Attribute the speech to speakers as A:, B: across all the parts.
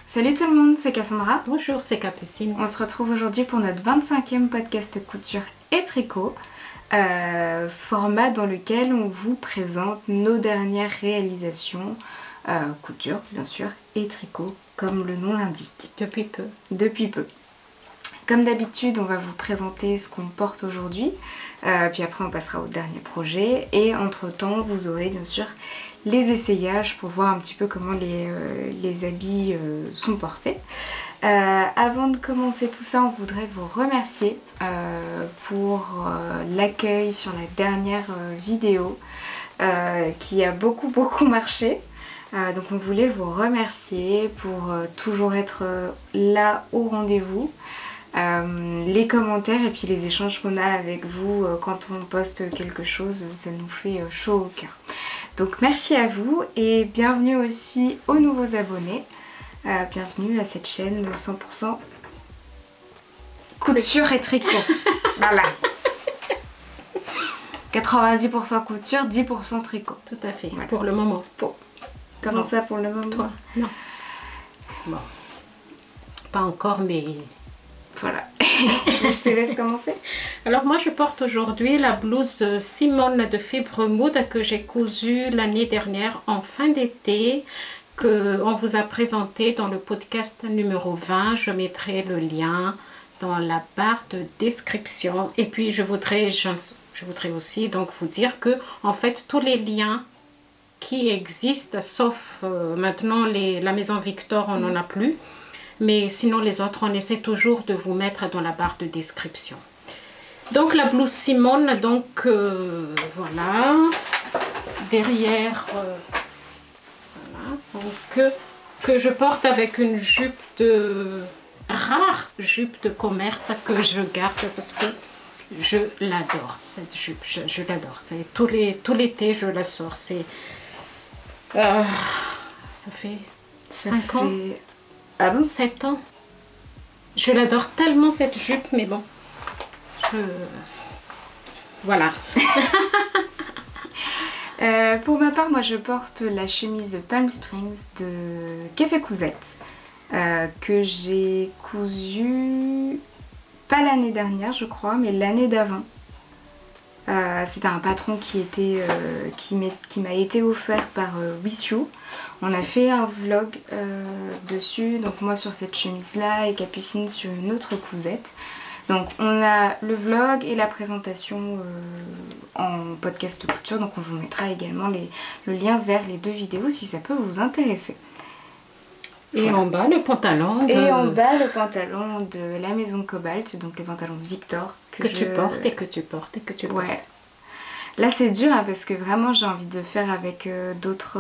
A: Salut tout le monde, c'est Cassandra.
B: Bonjour, c'est Capucine.
A: On se retrouve aujourd'hui pour notre 25e podcast couture et tricot, format dans lequel on vous présente nos dernières réalisations, couture bien sûr, et tricot, comme le nom l'indique.
B: Depuis peu.
A: Depuis peu. Comme d'habitude, on va vous présenter ce qu'on porte aujourd'hui, puis après on passera au dernier projet, et entre-temps, vous aurez bien sûr les essayages pour voir un petit peu comment les habits sont portés. Avant de commencer tout ça, on voudrait vous remercier pour l'accueil sur la dernière vidéo qui a beaucoup marché. Donc on voulait vous remercier pour toujours être là au rendez-vous. Les commentaires et puis les échanges qu'on a avec vous quand on poste quelque chose, ça nous fait chaud au cœur. Donc merci à vous et bienvenue aussi aux nouveaux abonnés. Bienvenue à cette chaîne 100% couture et tricot. Voilà. 90% couture, 10% tricot.
B: Tout à fait,
A: voilà.
B: Pour le moment.
A: Comment
B: non.
A: Ça pour le moment?
B: Toi? Non. Bon. Pas encore, mais...
A: Voilà. Je te laisse commencer.
B: Alors moi je porte aujourd'hui la blouse Simone de fibre moude que j'ai cousue l'année dernière en fin d'été, qu'on vous a présenté dans le podcast numéro 20. Je mettrai le lien dans la barre de description. Et puis je voudrais aussi donc vous dire que en fait tous les liens qui existent, sauf maintenant la maison Victor, on n'en a plus. Mais sinon les autres, on essaie toujours de vous mettre dans la barre de description. Donc la blouse Simone, donc voilà. Derrière, voilà, donc, que je porte avec une jupe rare jupe de commerce que je garde parce que je l'adore, cette jupe, je l'adore. Tout l'été je la sors. Ça fait 5 ans.
A: Ah bon?
B: 7 ans. Je l'adore tellement cette jupe, mais bon. Voilà.
A: Pour ma part, moi je porte la chemise Palm Springs de Café Cousette que j'ai cousue pas l'année dernière je crois, mais l'année d'avant. C'était un patron qui m'a été offert par With You. On a fait un vlog dessus, donc moi sur cette chemise là et Capucine sur une autre cousette. Donc on a le vlog et la présentation en podcast couture, donc on vous mettra également le lien vers les deux vidéos si ça peut vous intéresser.
B: Et voilà. En bas le pantalon
A: Et en bas le pantalon de la maison Cobalt, donc le pantalon Victor
B: que tu portes et que tu portes et que tu portes.
A: Ouais. Là c'est dur hein, parce que vraiment j'ai envie de faire avec d'autres...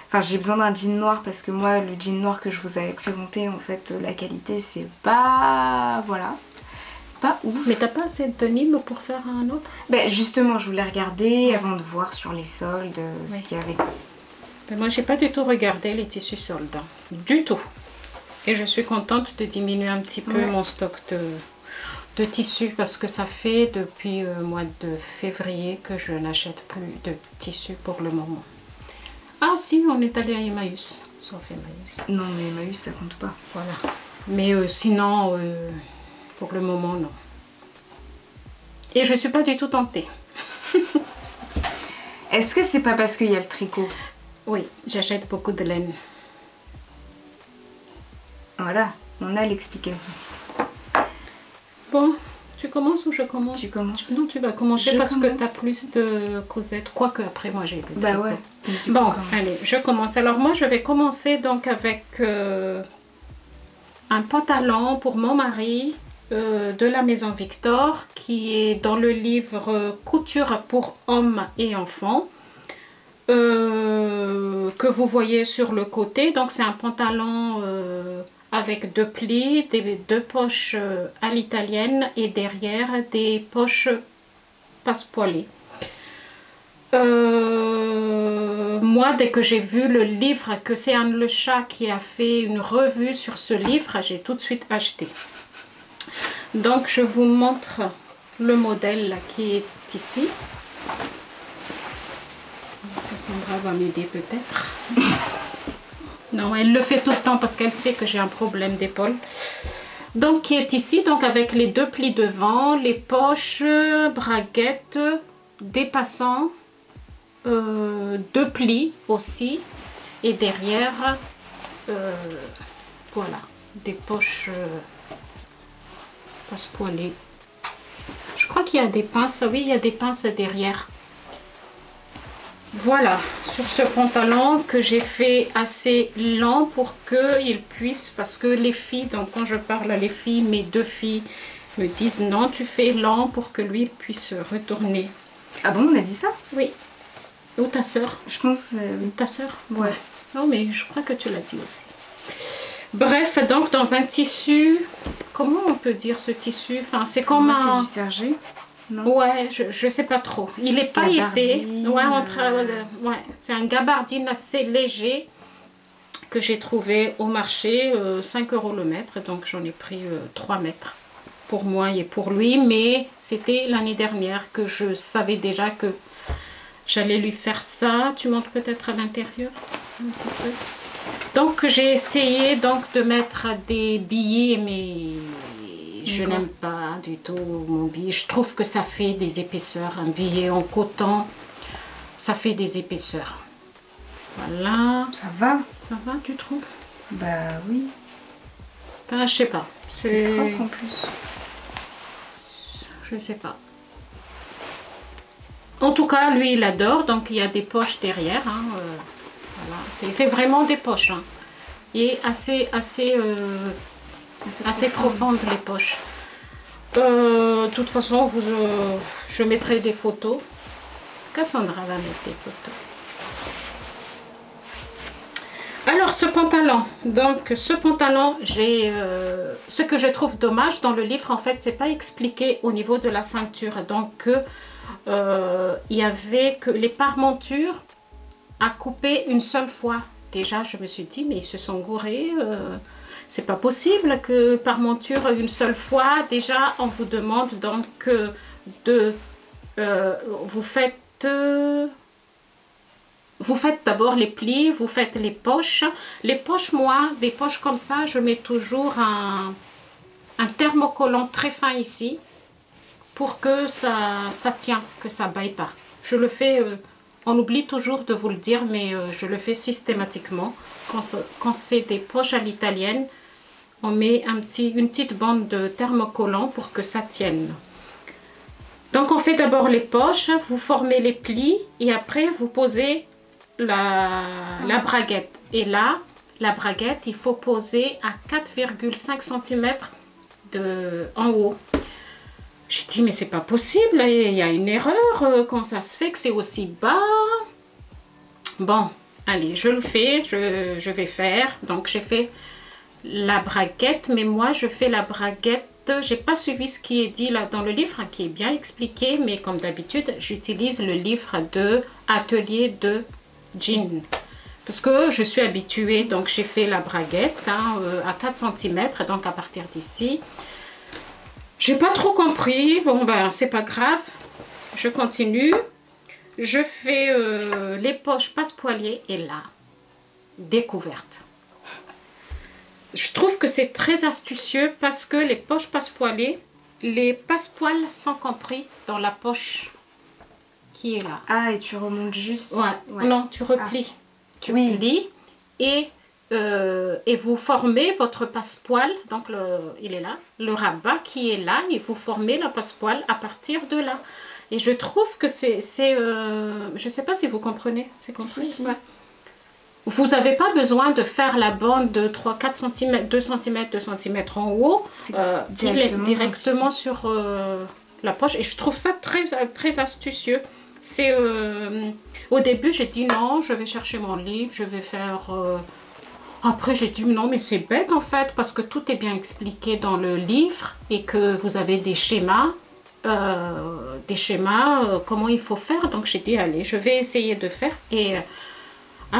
A: Enfin j'ai besoin d'un jean noir parce que moi le jean noir que je vous avais présenté en fait la qualité c'est pas... Voilà. C'est pas ouf.
B: Mais t'as pas assez de denim pour faire un autre?
A: Ben justement je voulais regarder avant de voir sur les soldes ce qu'il y avait.
B: Ben moi j'ai pas du tout regardé les tissus soldes. Du tout. Et je suis contente de diminuer un petit peu mon stock de tissus parce que ça fait depuis le mois de février que je n'achète plus de tissus pour le moment. Ah si, on est allé à Emmaüs, sauf Emmaüs.
A: Non mais Emmaüs ça compte pas.
B: Voilà. Mais sinon, pour le moment non. Et je suis pas du tout tentée.
A: Est-ce que c'est pas parce qu'il y a le tricot?
B: Oui, j'achète beaucoup de laine.
A: Voilà, on a l'explication.
B: Bon, tu commences ou je commence?
A: Tu commences.
B: Non, tu vas commencer parce que tu as plus de cosettes. Quoique après moi j'ai le tricot.
A: Bah ouais.
B: Bon, allez, je commence. Alors moi je vais commencer donc avec un pantalon pour mon mari de la maison Victor qui est dans le livre Couture pour hommes et enfants. Que vous voyez sur le côté. Donc c'est un pantalon avec 2 plis, deux poches à l'italienne et derrière des poches passepoilées. Moi, dès que j'ai vu le livre, que c'est Anne Le Chat qui a fait une revue sur ce livre, j'ai tout de suite acheté. Donc je vous montre le modèle là, qui est ici. Cassandra va m'aider peut-être. Non, elle le fait tout le temps parce qu'elle sait que j'ai un problème d'épaule. Donc, qui est ici, donc avec les deux plis devant, les poches, braguettes, dépassant, deux plis aussi. Et derrière, voilà, des poches passe-poilées. Je crois qu'il y a des pinces, oui, il y a des pinces derrière. Voilà, sur ce pantalon que j'ai fait assez lent pour qu'il puisse, parce que les filles, donc quand je parle à les filles, mes deux filles me disent non, tu fais lent pour que lui puisse retourner.
A: Ah bon, on a dit ça?
B: Oui. Ou ta soeur?
A: Je pense...
B: Ta soeur?
A: Ouais.
B: Non, mais je crois que tu l'as dit aussi. Bref, donc dans un tissu, comment on peut dire ce tissu? Enfin, c'est comme un...
A: C'est du sergé? Non.
B: Ouais, je sais pas trop. Il est pas épais. Ouais, ouais, c'est un gabardine assez léger que j'ai trouvé au marché, 5 € le mètre. Donc j'en ai pris 3 mètres pour moi et pour lui. Mais c'était l'année dernière que je savais déjà que j'allais lui faire ça. Tu montes peut-être à l'intérieur un petit peu. Donc j'ai essayé donc de mettre des billets, mais je n'aime pas du tout mon billet. Je trouve que ça fait des épaisseurs. Un billet en coton, ça fait des épaisseurs. Voilà.
A: Ça va?
B: Ça va, tu trouves?
A: Bah oui.
B: Ben, je sais pas.
A: C'est propre en plus.
B: Je sais pas. En tout cas, lui, il adore. Donc, il y a des poches derrière. Hein, voilà. C'est vraiment des poches. Hein. Et assez profondes les poches. De toute façon, je mettrai des photos. Cassandra va mettre des photos. Alors, ce pantalon. Donc, ce pantalon, ce que je trouve dommage dans le livre, en fait, c'est pas expliqué au niveau de la ceinture. Donc, il y avait que les parmentures à couper une seule fois. Déjà, je me suis dit, mais ils se sont gourés. C'est pas possible que parmenture une seule fois. Déjà, on vous demande donc vous faites d'abord les plis, vous faites les poches. Les poches, moi, des poches comme ça, je mets toujours un thermocollant très fin ici pour que ça tient, que ça baille pas. Je le fais, on oublie toujours de vous le dire, mais je le fais systématiquement. Quand c'est des poches à l'italienne, on met une petite bande de thermocollant pour que ça tienne. Donc on fait d'abord les poches, vous formez les plis et après vous posez la braguette. Et là, la braguette, il faut poser à 4,5 cm en haut. Je dis, mais c'est pas possible, il y a une erreur, quand ça se fait que c'est aussi bas. Bon, allez, je le fais, je vais faire. Donc j'ai fait la braguette, mais moi je fais la braguette. J'ai pas suivi ce qui est dit là dans le livre, qui est bien expliqué, mais comme d'habitude, j'utilise le livre de Atelier de jean. Parce que je suis habituée, donc j'ai fait la braguette hein, à 4 cm, donc à partir d'ici. J'ai pas trop compris, bon ben c'est pas grave, je continue. Je fais les poches passe-poilier et là, découverte. Je trouve que c'est très astucieux parce que les poches passe-poilier, les passepoils sont compris dans la poche qui est là.
A: Ah, et tu remontes juste.
B: Ouais. Non, tu replies. Tu plies et vous formez votre passepoil. Donc, il est là. Le rabat qui est là et vous formez la passepoil à partir de là. Et je trouve que c'est je ne sais pas si vous comprenez. C'est compris?
A: Si.
B: Ouais. Vous n'avez pas besoin de faire la bande de 3-4 cm, 2 cm, 2 cm en haut. Directement sur la poche. Et je trouve ça très, très astucieux. C'est au début, j'ai dit non, je vais chercher mon livre, je vais faire... Après, j'ai dit non, mais c'est bête en fait, parce que tout est bien expliqué dans le livre et que vous avez des schémas, comment il faut faire. Donc, j'ai dit, allez, je vais essayer de faire. Et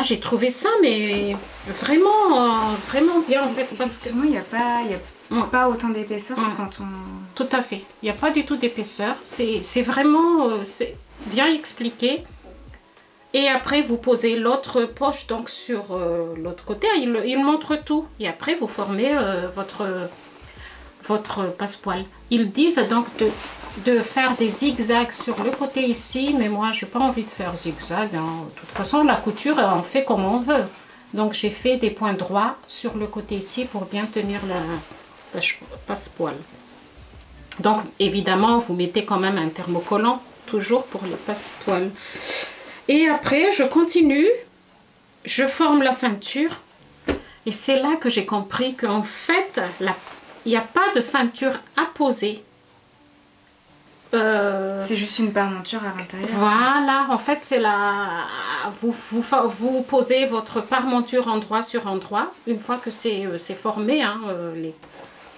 B: j'ai trouvé ça, mais vraiment, vraiment bien en fait.
A: Effectivement, il n'y a Pas autant d'épaisseur que quand on...
B: Tout à fait. Il n'y a pas du tout d'épaisseur. C'est vraiment c'est bien expliqué. Et après, vous posez l'autre poche donc sur l'autre côté. Il montre tout. Et après, vous formez votre passepoil. Ils disent donc de faire des zigzags sur le côté ici. Mais moi, je n'ai pas envie de faire zigzag. Hein. De toute façon, la couture, on fait comme on veut. Donc, j'ai fait des points droits sur le côté ici pour bien tenir le passepoil. Donc, évidemment, vous mettez quand même un thermocollant, toujours pour les passepoils. Et après, je continue, je forme la ceinture. Et c'est là que j'ai compris qu'en fait, il n'y a pas de ceinture à poser.
A: C'est juste une parmenture à l'intérieur.
B: Voilà, en fait, c'est vous posez votre parmenture endroit sur endroit. Une fois que c'est formé, hein,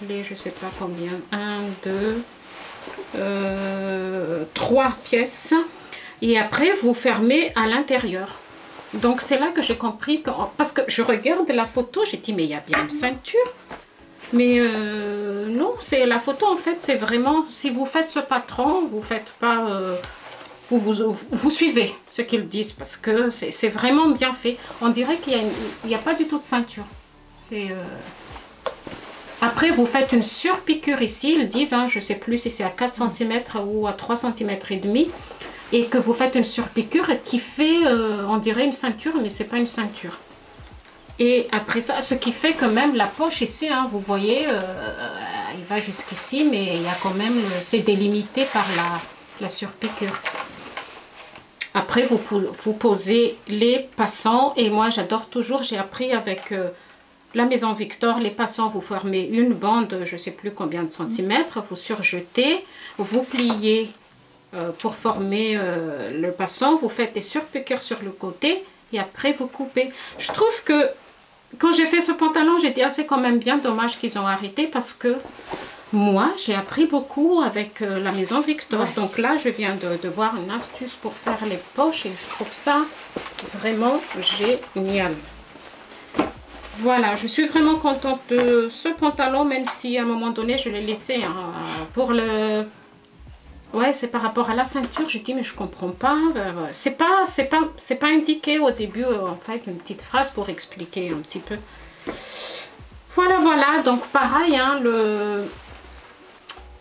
B: je sais pas combien, 1, 2, 3 pièces. Et après, vous fermez à l'intérieur. Donc, c'est là que j'ai compris, parce que je regarde la photo, j'ai dit, mais il y a bien une ceinture. Mais non, c'est la photo, en fait, c'est vraiment, si vous faites ce patron, vous faites pas, vous suivez ce qu'ils disent, parce que c'est vraiment bien fait. On dirait qu'il n'y a pas du tout de ceinture. Après, vous faites une surpiqûre ici, ils disent, hein, je ne sais plus si c'est à 4 cm ou à 3 cm et demi. Et que vous faites une surpiqûre qui fait, on dirait une ceinture, mais ce n'est pas une ceinture. Et après ça, ce qui fait que même la poche ici, hein, vous voyez, il va jusqu'ici, mais il y a quand même, c'est délimité par la surpiqûre. Après, vous posez les passants, et moi j'adore toujours, j'ai appris avec la Maison Victor, les passants, vous formez une bande, je ne sais plus combien de centimètres, vous surjetez, vous pliez, pour former le passant, vous faites des surpiqûres sur le côté et après vous coupez. Je trouve que quand j'ai fait ce pantalon, j'ai dit, ah, c'est quand même bien dommage qu'ils ont arrêté parce que moi, j'ai appris beaucoup avec la Maison Victor. Ouais. Donc là, je viens de voir une astuce pour faire les poches et je trouve ça vraiment génial. Voilà, je suis vraiment contente de ce pantalon, même si à un moment donné, je l'ai laissé hein, pour le... Ouais, c'est par rapport à la ceinture, j'ai dit mais je comprends pas. C'est pas indiqué au début en fait une petite phrase pour expliquer un petit peu. Voilà, donc pareil, hein,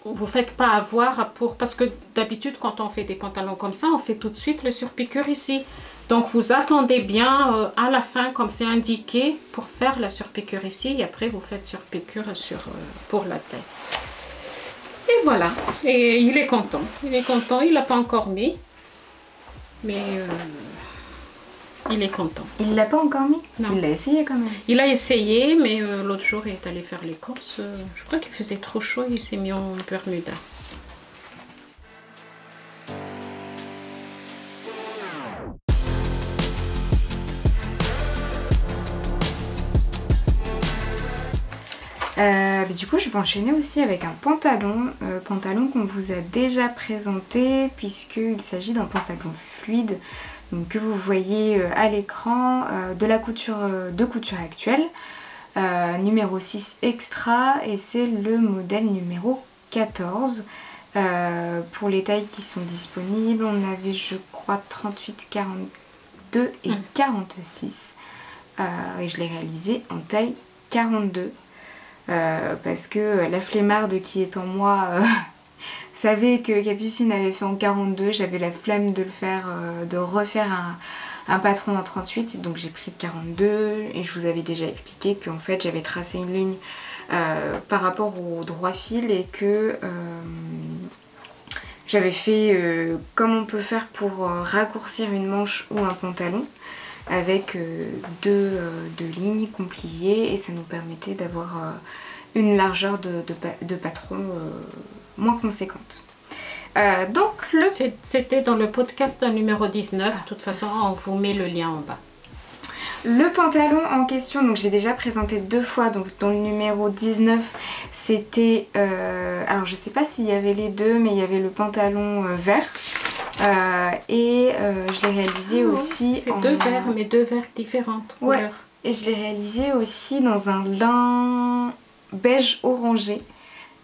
B: vous faites pas avoir parce que d'habitude quand on fait des pantalons comme ça, on fait tout de suite le surpiqûre ici. Donc vous attendez bien à la fin comme c'est indiqué pour faire la surpiqûre ici et après vous faites surpiqûre pour la taille. Et voilà, et il est content, il l'a pas encore mis, mais il est content.
A: Il l'a pas encore mis?
B: Non.
A: Il l'a essayé quand même.
B: Il a essayé, mais l'autre jour il est allé faire les courses, je crois qu'il faisait trop chaud, il s'est mis en Bermuda.
A: Du coup, je vais enchaîner aussi avec un pantalon, pantalon qu'on vous a déjà présenté puisqu'il s'agit d'un pantalon fluide donc, que vous voyez à l'écran de couture actuelle, numéro 6 extra et c'est le modèle numéro 14. Pour les tailles qui sont disponibles, on avait je crois 38, 42 et 46 et je l'ai réalisé en taille 42. Parce que la flemmarde qui est en moi savait que Capucine avait fait en 42, j'avais la flemme de le faire, de refaire un patron en 38, donc j'ai pris le 42 et je vous avais déjà expliqué qu'en fait j'avais tracé une ligne par rapport au droit fil et que j'avais fait comme on peut faire pour raccourcir une manche ou un pantalon avec deux lignes compliées et ça nous permettait d'avoir une largeur de patron moins conséquente. Donc
B: c'était dans le podcast numéro 19, de toute façon on vous met le lien en bas.
A: Le pantalon en question, donc j'ai déjà présenté 2 fois, donc dans le numéro 19 c'était, alors je sais pas s'il y avait les deux mais il y avait le pantalon vert. Et je l'ai réalisé aussi
B: c'est 2 verres mais 2 verres différentes couleurs.
A: Ouais, et je l'ai réalisé aussi dans un lin beige orangé,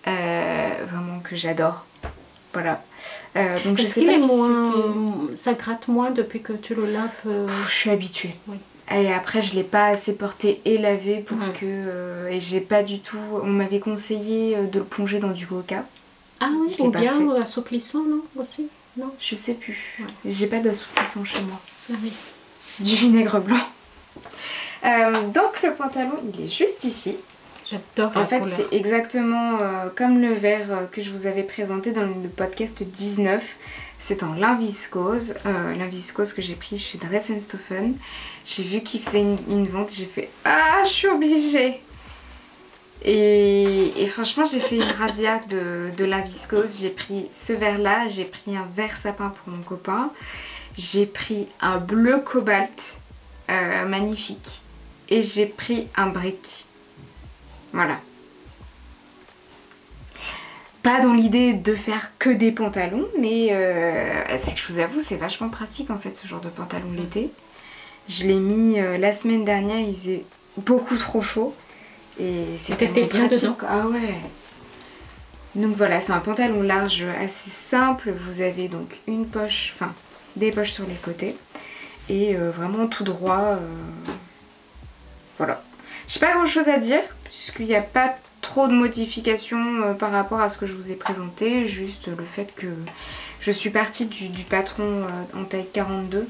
A: vraiment que j'adore. Voilà. Donc
B: Est-ce qu'il est moins... Ça gratte moins depuis que tu le laves
A: Je suis habituée.
B: Oui.
A: Et après, je ne l'ai pas assez porté et lavé pour que... et j'ai pas du tout... On m'avait conseillé de le plonger dans du coca.
B: Ah oui, ou bien assouplissant, non? Aussi? Non?
A: Je sais plus. Ouais. J'ai pas d'assouplissant chez moi.
B: Ah oui.
A: Du vinaigre blanc. Donc le pantalon, il est juste ici.
B: J'adore la
A: couleur.
B: En
A: fait, c'est exactement comme le vert que je vous avais présenté dans le podcast 19. C'est en lin viscose. Lin viscose que j'ai pris chez Dress & Stephen. J'ai vu qu'ils faisaient une vente. J'ai fait « Ah, je suis obligée !» Et franchement, j'ai fait une razzia de lin viscose. J'ai pris ce vert-là. J'ai pris un vert sapin pour mon copain. J'ai pris un bleu cobalt magnifique. Et j'ai pris un brick. Voilà. Pas dans l'idée de faire que des pantalons, mais c'est que je vous avoue, c'est vachement pratique en fait ce genre de pantalon l'été. Je l'ai mis la semaine dernière, il faisait beaucoup trop chaud. Et c'était bien pratique. Dedans. Ah ouais. Donc voilà, c'est un pantalon large assez simple. Vous avez donc une poche, enfin des poches sur les côtés. Et vraiment tout droit. Voilà. J'ai pas grand chose à dire, puisqu'il n'y a pas trop de modifications par rapport à ce que je vous ai présenté. Juste le fait que je suis partie du patron en taille 42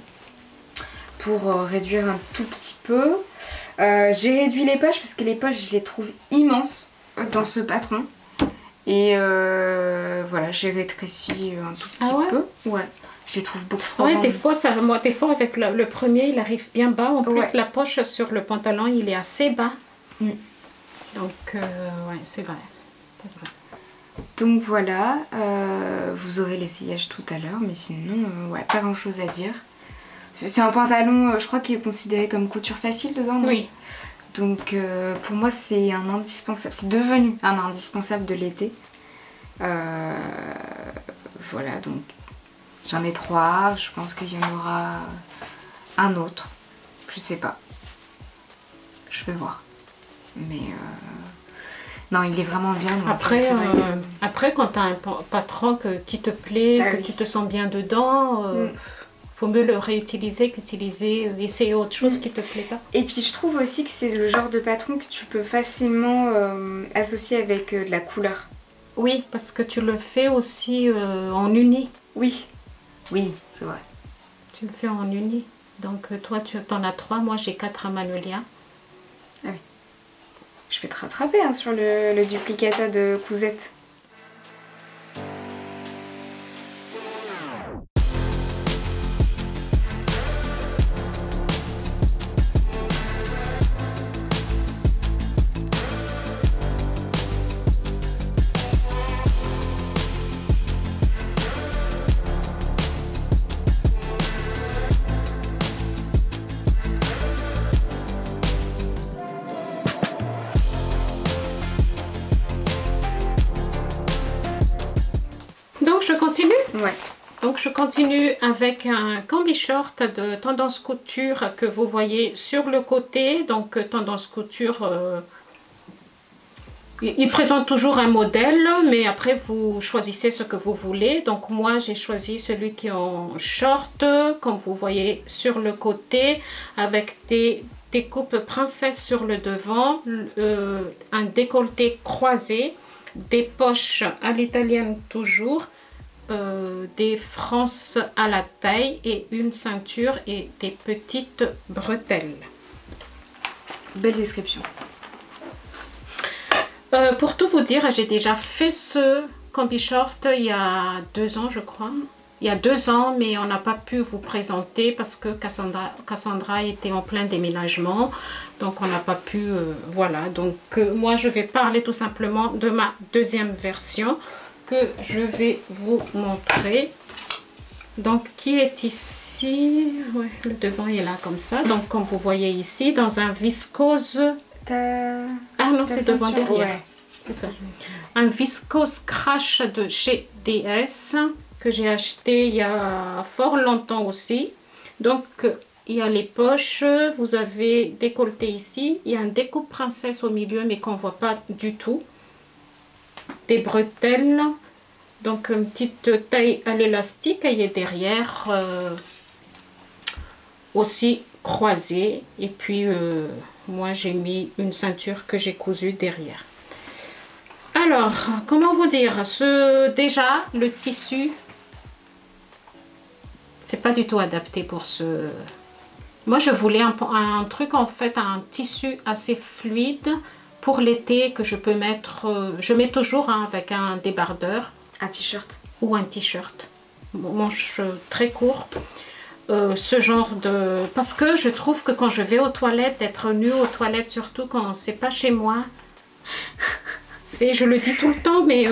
A: pour réduire un tout petit peu. J'ai réduit les poches parce que les poches je les trouve immenses dans ce patron. Et voilà, j'ai rétréci un tout petit peu. Ouais. Je les trouve beaucoup trop grandes.
B: Des fois, des fois avec le premier, il arrive bien bas. En plus, la poche sur le pantalon, il est assez bas. Mm. Donc, ouais, c'est vrai.
A: Donc voilà, vous aurez l'essayage tout à l'heure. Mais sinon, ouais, pas grand chose à dire. C'est un pantalon, je crois, qui est considéré comme couture facile dedans. Non? Oui. Donc, pour moi, c'est un indispensable. C'est devenu un indispensable de l'été. Voilà, donc... J'en ai 3, je pense qu'il y en aura un autre. Je sais pas. Je vais voir. Mais non, il est vraiment bien. Donc
B: après, quand tu as un patron qui te plaît, que tu te sens bien dedans, faut mieux le réutiliser qu'utiliser, essayer autre chose qui te plaît pas.
A: Et puis je trouve aussi que c'est le genre de patron que tu peux facilement associer avec de la couleur.
B: Oui, parce que tu le fais aussi en uni.
A: Oui. Oui, c'est vrai.
B: Tu le fais en uni. Donc toi, tu en as 3, moi j'ai 4 à Magnolia.
A: Ah oui. Je vais te rattraper hein, sur le duplicata de Cousette.
B: Donc je continue?
A: Ouais.
B: Donc je continue avec un combi short de tendance couture que vous voyez sur le côté. Donc tendance couture, il présente toujours un modèle, mais après vous choisissez ce que vous voulez. Donc moi j'ai choisi celui qui est en short, comme vous voyez sur le côté, avec des coupes princesse sur le devant, un décolleté croisé, des poches à l'italienne toujours, des frances à la taille et une ceinture et des petites bretelles.
A: Belle description.
B: Pour tout vous dire, j'ai déjà fait ce combi short il y a 2 ans, je crois. Il y a 2 ans, mais on n'a pas pu vous présenter parce que Cassandra était en plein déménagement. Donc on n'a pas pu, voilà. Donc moi je vais parler tout simplement de ma deuxième version que je vais vous montrer. Donc qui est ici, ouais, le devant est là comme ça. Donc comme vous voyez ici, dans un viscose. Ah non, c'est devant derrière. Ouais. C'est ça. Un viscose crash de chez DS que j'ai acheté il y a fort longtemps aussi. Donc il y a les poches, vous avez décolleté ici, il y a un découpe princesse au milieu mais qu'on ne voit pas du tout. Des bretelles, donc une petite taille à l'élastique et derrière aussi croisée. Et puis moi j'ai mis une ceinture que j'ai cousue derrière. Alors, comment vous dire, déjà le tissu, c'est pas du tout adapté pour ce... Moi je voulais un truc en fait, un tissu assez fluide pour l'été que je peux mettre, je mets toujours avec un débardeur.
A: Un t-shirt.
B: Ou un t-shirt, manche très court. Ce genre de... Parce que je trouve que quand je vais aux toilettes, être nue aux toilettes, surtout quand c'est pas chez moi, je le dis tout le temps, mais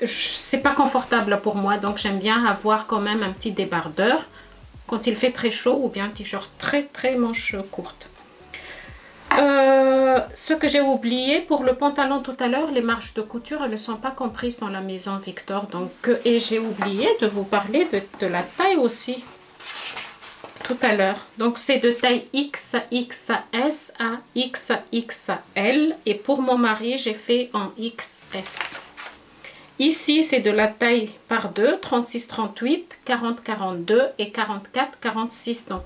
B: c'est pas confortable pour moi. Donc j'aime bien avoir quand même un petit débardeur quand il fait très chaud ou bien un t-shirt très manche courte. Ce que j'ai oublié pour le pantalon tout à l'heure, les marges de couture, elles ne sont pas comprises dans la maison Victor. Donc, et j'ai oublié de vous parler de la taille aussi tout à l'heure. Donc c'est de taille XXS à XXL et pour mon mari j'ai fait en XS. Ici c'est de la taille par 2, 36-38, 40-42 et 44-46. Donc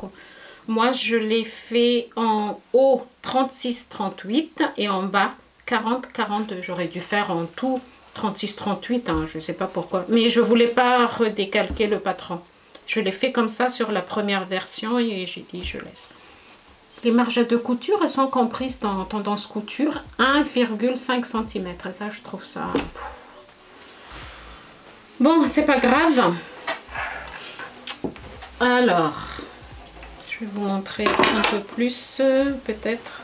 B: moi je l'ai fait en haut 36-38 et en bas 40-42. J'aurais dû faire en tout 36-38, hein, je ne sais pas pourquoi. Mais je ne voulais pas redécalquer le patron. Je l'ai fait comme ça sur la première version et j'ai dit je laisse. Les marges de couture, elles sont comprises dans Tendance Couture 1,5 cm. Et ça, je trouve ça... Bon, c'est pas grave. Alors, je vais vous montrer un peu plus, peut-être.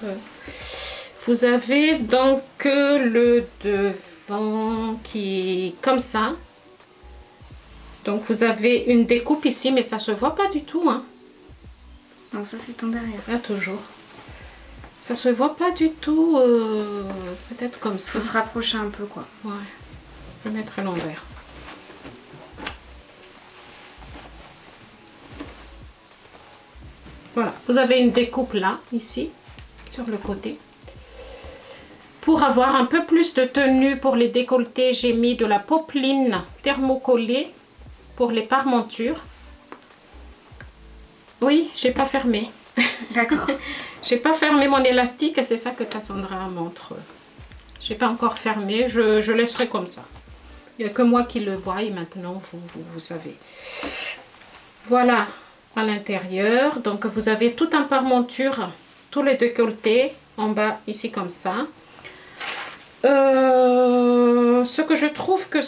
B: Vous avez donc le devant qui est comme ça. Donc vous avez une découpe ici, mais ça se voit pas du tout, hein.
A: Non, ça c'est ton derrière.
B: Là, toujours. Ça se voit pas du tout, peut-être comme ça.
A: Faut se rapprocher un peu, quoi.
B: Ouais. Je vais mettre à l'envers. Voilà. Vous avez une découpe là, ici, sur le côté. Pour avoir un peu plus de tenue pour les décolletés, j'ai mis de la popeline thermocollée pour les parmentures. Oui, j'ai pas fermé.
A: D'accord.
B: J'ai pas fermé mon élastique et c'est ça que Cassandra montre. J'ai pas encore fermé, je laisserai comme ça. Il n'y a que moi qui le vois et maintenant vous savez. Voilà à l'intérieur. Donc vous avez tout un parmenture, tous les décolletés en bas ici comme ça. Ce que je trouve que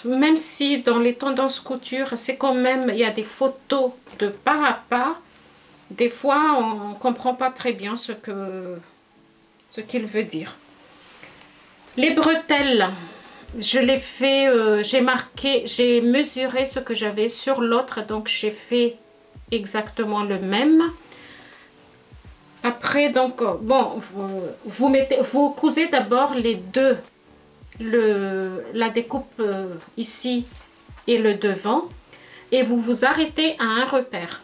B: même si dans les tendances couture c'est quand même, il y a des photos de pas à pas, des fois on comprend pas très bien ce qu'il veut dire. Les bretelles, je l'ai fait, j'ai marqué, j'ai mesuré ce que j'avais sur l'autre, donc j'ai fait exactement le même. Après, donc, bon, vous cousez d'abord les deux, la découpe ici et le devant, et vous vous arrêtez à un repère.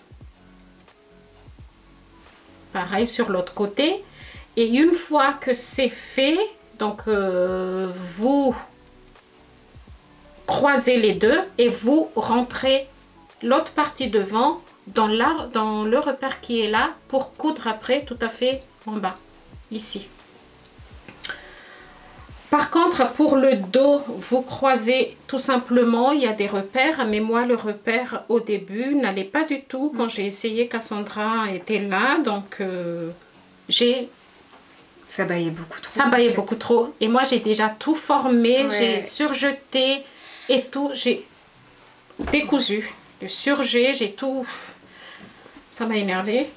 B: Pareil sur l'autre côté. Et une fois que c'est fait, donc vous croisez les deux et vous rentrez l'autre partie devant dans le repère qui est là pour coudre après tout à fait en bas, ici. Par contre, pour le dos, vous croisez tout simplement, il y a des repères, mais moi le repère au début n'allait pas du tout. Quand j'ai essayé, Cassandra était là, donc
A: ça baillait beaucoup trop.
B: Ça baillait beaucoup trop. Et moi j'ai déjà tout formé,
A: ouais.
B: J'ai surjeté et tout, j'ai décousu, le surjet, j'ai tout... Ça m'a énervé.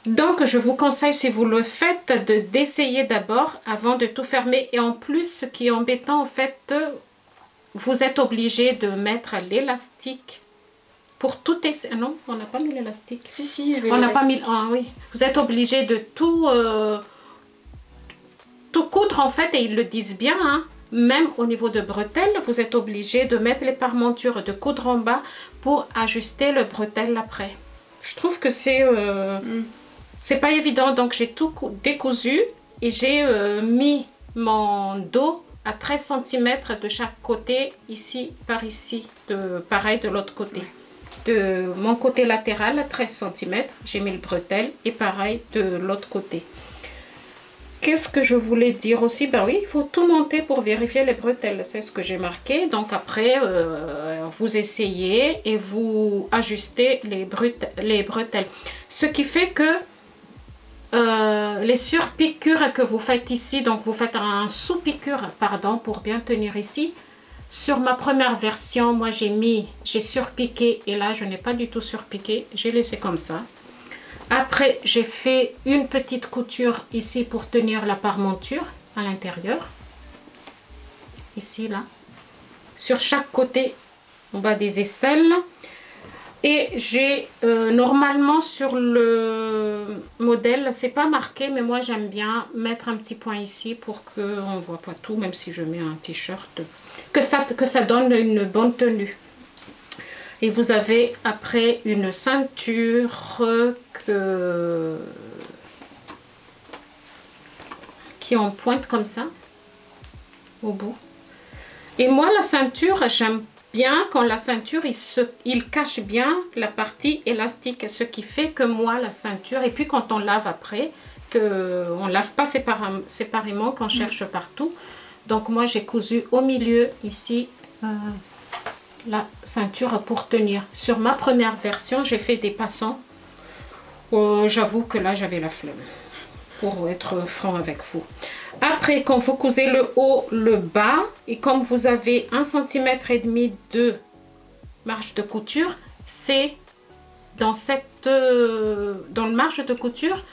B: Donc, je vous conseille, si vous le faites, d'essayer d'abord avant de tout fermer. Et en plus, ce qui est embêtant, en fait, vous êtes obligé de mettre l'élastique pour tout essayer. Non, on n'a pas mis l'élastique.
A: Si, si,
B: on n'a pas mis. Ah oui. Vous êtes obligé de tout coudre, en fait, et ils le disent bien, hein. Même au niveau de bretelles, vous êtes obligé de mettre les parmentures, de coudre en bas pour ajuster le bretelle après. Je trouve que c'est pas évident. Donc j'ai tout décousu et j'ai mis mon dos à 13 cm de chaque côté, ici par ici, pareil de l'autre côté. De mon côté latéral à 13 cm, j'ai mis le bretelle et pareil de l'autre côté. Qu'est-ce que je voulais dire aussi? Ben oui, il faut tout monter pour vérifier les bretelles. C'est ce que j'ai marqué. Donc après, vous essayez et vous ajustez les bretelles. Ce qui fait que les surpiqûres que vous faites ici, donc vous faites un sous-piqûre, pardon, pour bien tenir ici. Sur ma première version, moi j'ai surpiqué et là je n'ai pas du tout surpiqué. J'ai laissé comme ça. Après, j'ai fait une petite couture ici pour tenir la parmenture à l'intérieur. Ici, là. Sur chaque côté, en bas des aisselles. Et j'ai, normalement sur le modèle, c'est pas marqué, mais moi j'aime bien mettre un petit point ici pour qu'on ne voit pas tout, même si je mets un t-shirt, que ça donne une bonne tenue. Et vous avez après une ceinture qui est en pointe comme ça, au bout. Et moi, la ceinture, j'aime bien quand la ceinture, il cache bien la partie élastique. Ce qui fait que moi, la ceinture, et puis quand on lave après, on ne lave pas séparément, qu'on cherche partout. Donc moi, j'ai cousu au milieu ici, la ceinture pour tenir. Sur ma première version, j'ai fait des passants. J'avoue que là, j'avais la flemme, pour être franc avec vous. Après, quand vous cousez le haut, le bas, et comme vous avez 1,5 cm de marge de couture, c'est dans le marge de couture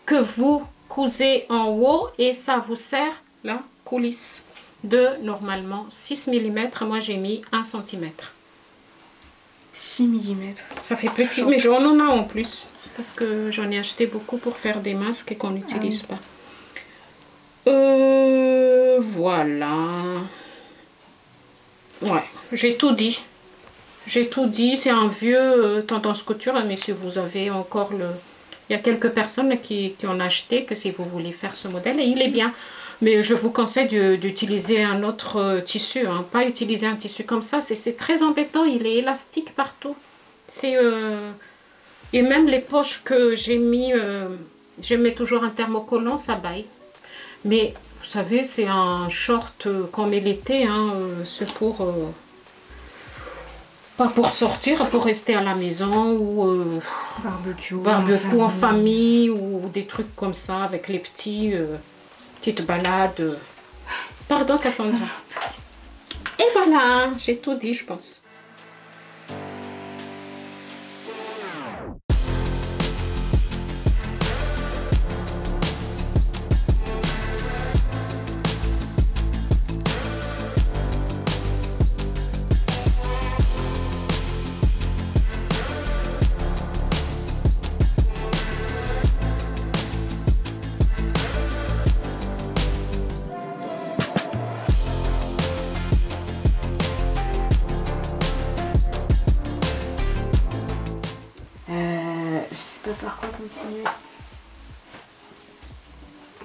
B: que vous cousez en haut, et ça vous sert la coulisse de normalement 6 mm. Moi j'ai mis 1 cm.
A: 6 mm.
B: Ça fait petit, mais on en a en plus. Parce que j'en ai acheté beaucoup pour faire des masques et qu'on n'utilise pas. Voilà. Ouais, j'ai tout dit. J'ai tout dit. C'est un vieux tendance couture, mais si vous avez encore le... Il y a quelques personnes qui ont acheté, que si vous voulez faire ce modèle, et il est bien. Mais je vous conseille d'utiliser un autre tissu, hein. Pas utiliser un tissu comme ça, c'est très embêtant, il est élastique partout. Et même les poches que j'ai mis, je mets toujours un thermocollant, ça baille. Mais vous savez, c'est un short qu'on met l'été, hein, c'est pour... pas pour sortir, pour rester à la maison ou barbecue en famille ou des trucs comme ça avec les petits... petite balade. Pardon Cassandra. Et voilà, j'ai tout dit, je pense.
A: Par quoi continuer?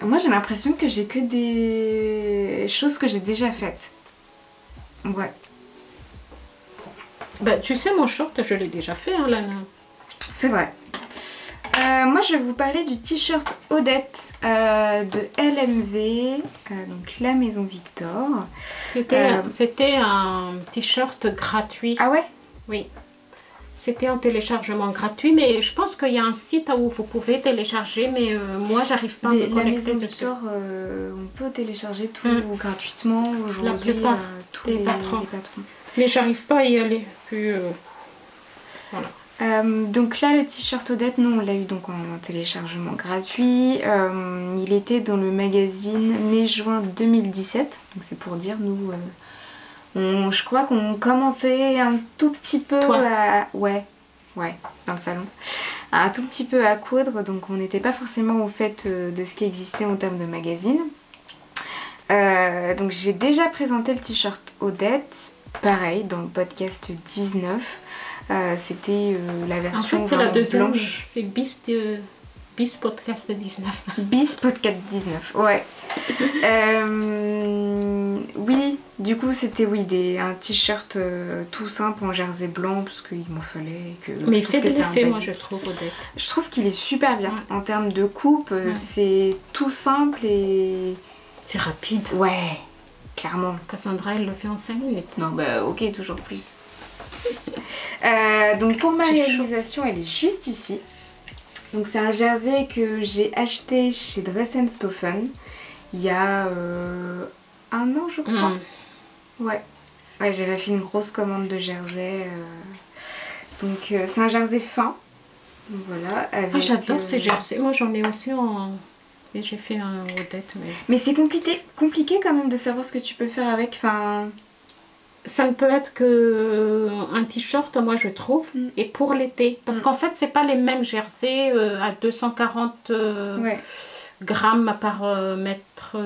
A: Moi j'ai l'impression que j'ai que des choses que j'ai déjà faites. Ouais.
B: Bah, tu sais, mon short, je l'ai déjà fait, hein, Lana.
A: C'est vrai. Moi je vais vous parler du t-shirt Odette de LMV, donc la maison Victor.
B: C'était un t-shirt gratuit.
A: Ah ouais?
B: Oui. C'était un téléchargement gratuit, mais je pense qu'il y a un site où vous pouvez télécharger, mais moi, j'arrive pas à me connecter
A: la maison
B: dessus.
A: Victor, on peut télécharger tout gratuitement aujourd'hui.
B: La plupart
A: tous les patrons.
B: Mais j'arrive pas à y aller. Puis, voilà.
A: Donc là, le t-shirt Odette, nous, on l'a eu donc en téléchargement gratuit. Il était dans le magazine mai-juin 2017. Donc c'est pour dire, nous... je crois qu'on commençait un tout petit peu à... Ouais, dans le salon. Un tout petit peu à coudre, donc on n'était pas forcément au fait de ce qui existait en termes de magazine. Donc j'ai déjà présenté le t-shirt Odette, pareil, dans le podcast 19. C'était la
B: En
A: version
B: fait, c'est la
A: vraiment
B: deuxième.
A: blanche.
B: C'est Bis Podcast 19.
A: Bis Podcast 19, ouais. Oui, du coup c'était un t-shirt tout simple en jersey blanc parce qu'il m'en fallait.
B: Mais il
A: je trouve
B: fait
A: que
B: de
A: c'est un
B: l'effet, moi
A: basique.
B: je trouve, Odette.
A: Je trouve qu'il est super bien
B: Ouais.
A: en termes de coupe.
B: Ouais.
A: C'est tout simple et
B: C'est rapide.
A: ouais, clairement.
B: Cassandra, elle le fait en 5 minutes.
A: Non, bah ok, toujours plus. Donc pour ma
B: C'est chaud.
A: réalisation, elle est juste ici. Donc c'est un jersey que j'ai acheté chez Dress & Stephen il y a 1 an, je crois. Ouais, j'avais fait une grosse commande de jersey. Donc c'est un jersey fin. Donc voilà. Avec,
B: J'adore ces jerseys. Moi j'en ai aussi en... Et j'ai fait un Odette.
A: Mais c'est compliqué quand même de savoir ce que tu peux faire avec. Enfin...
B: Ça ne peut être qu'un t-shirt, moi je trouve, et pour l'été. Parce qu'en fait, c'est pas les mêmes jerseys à 240 grammes par mètre,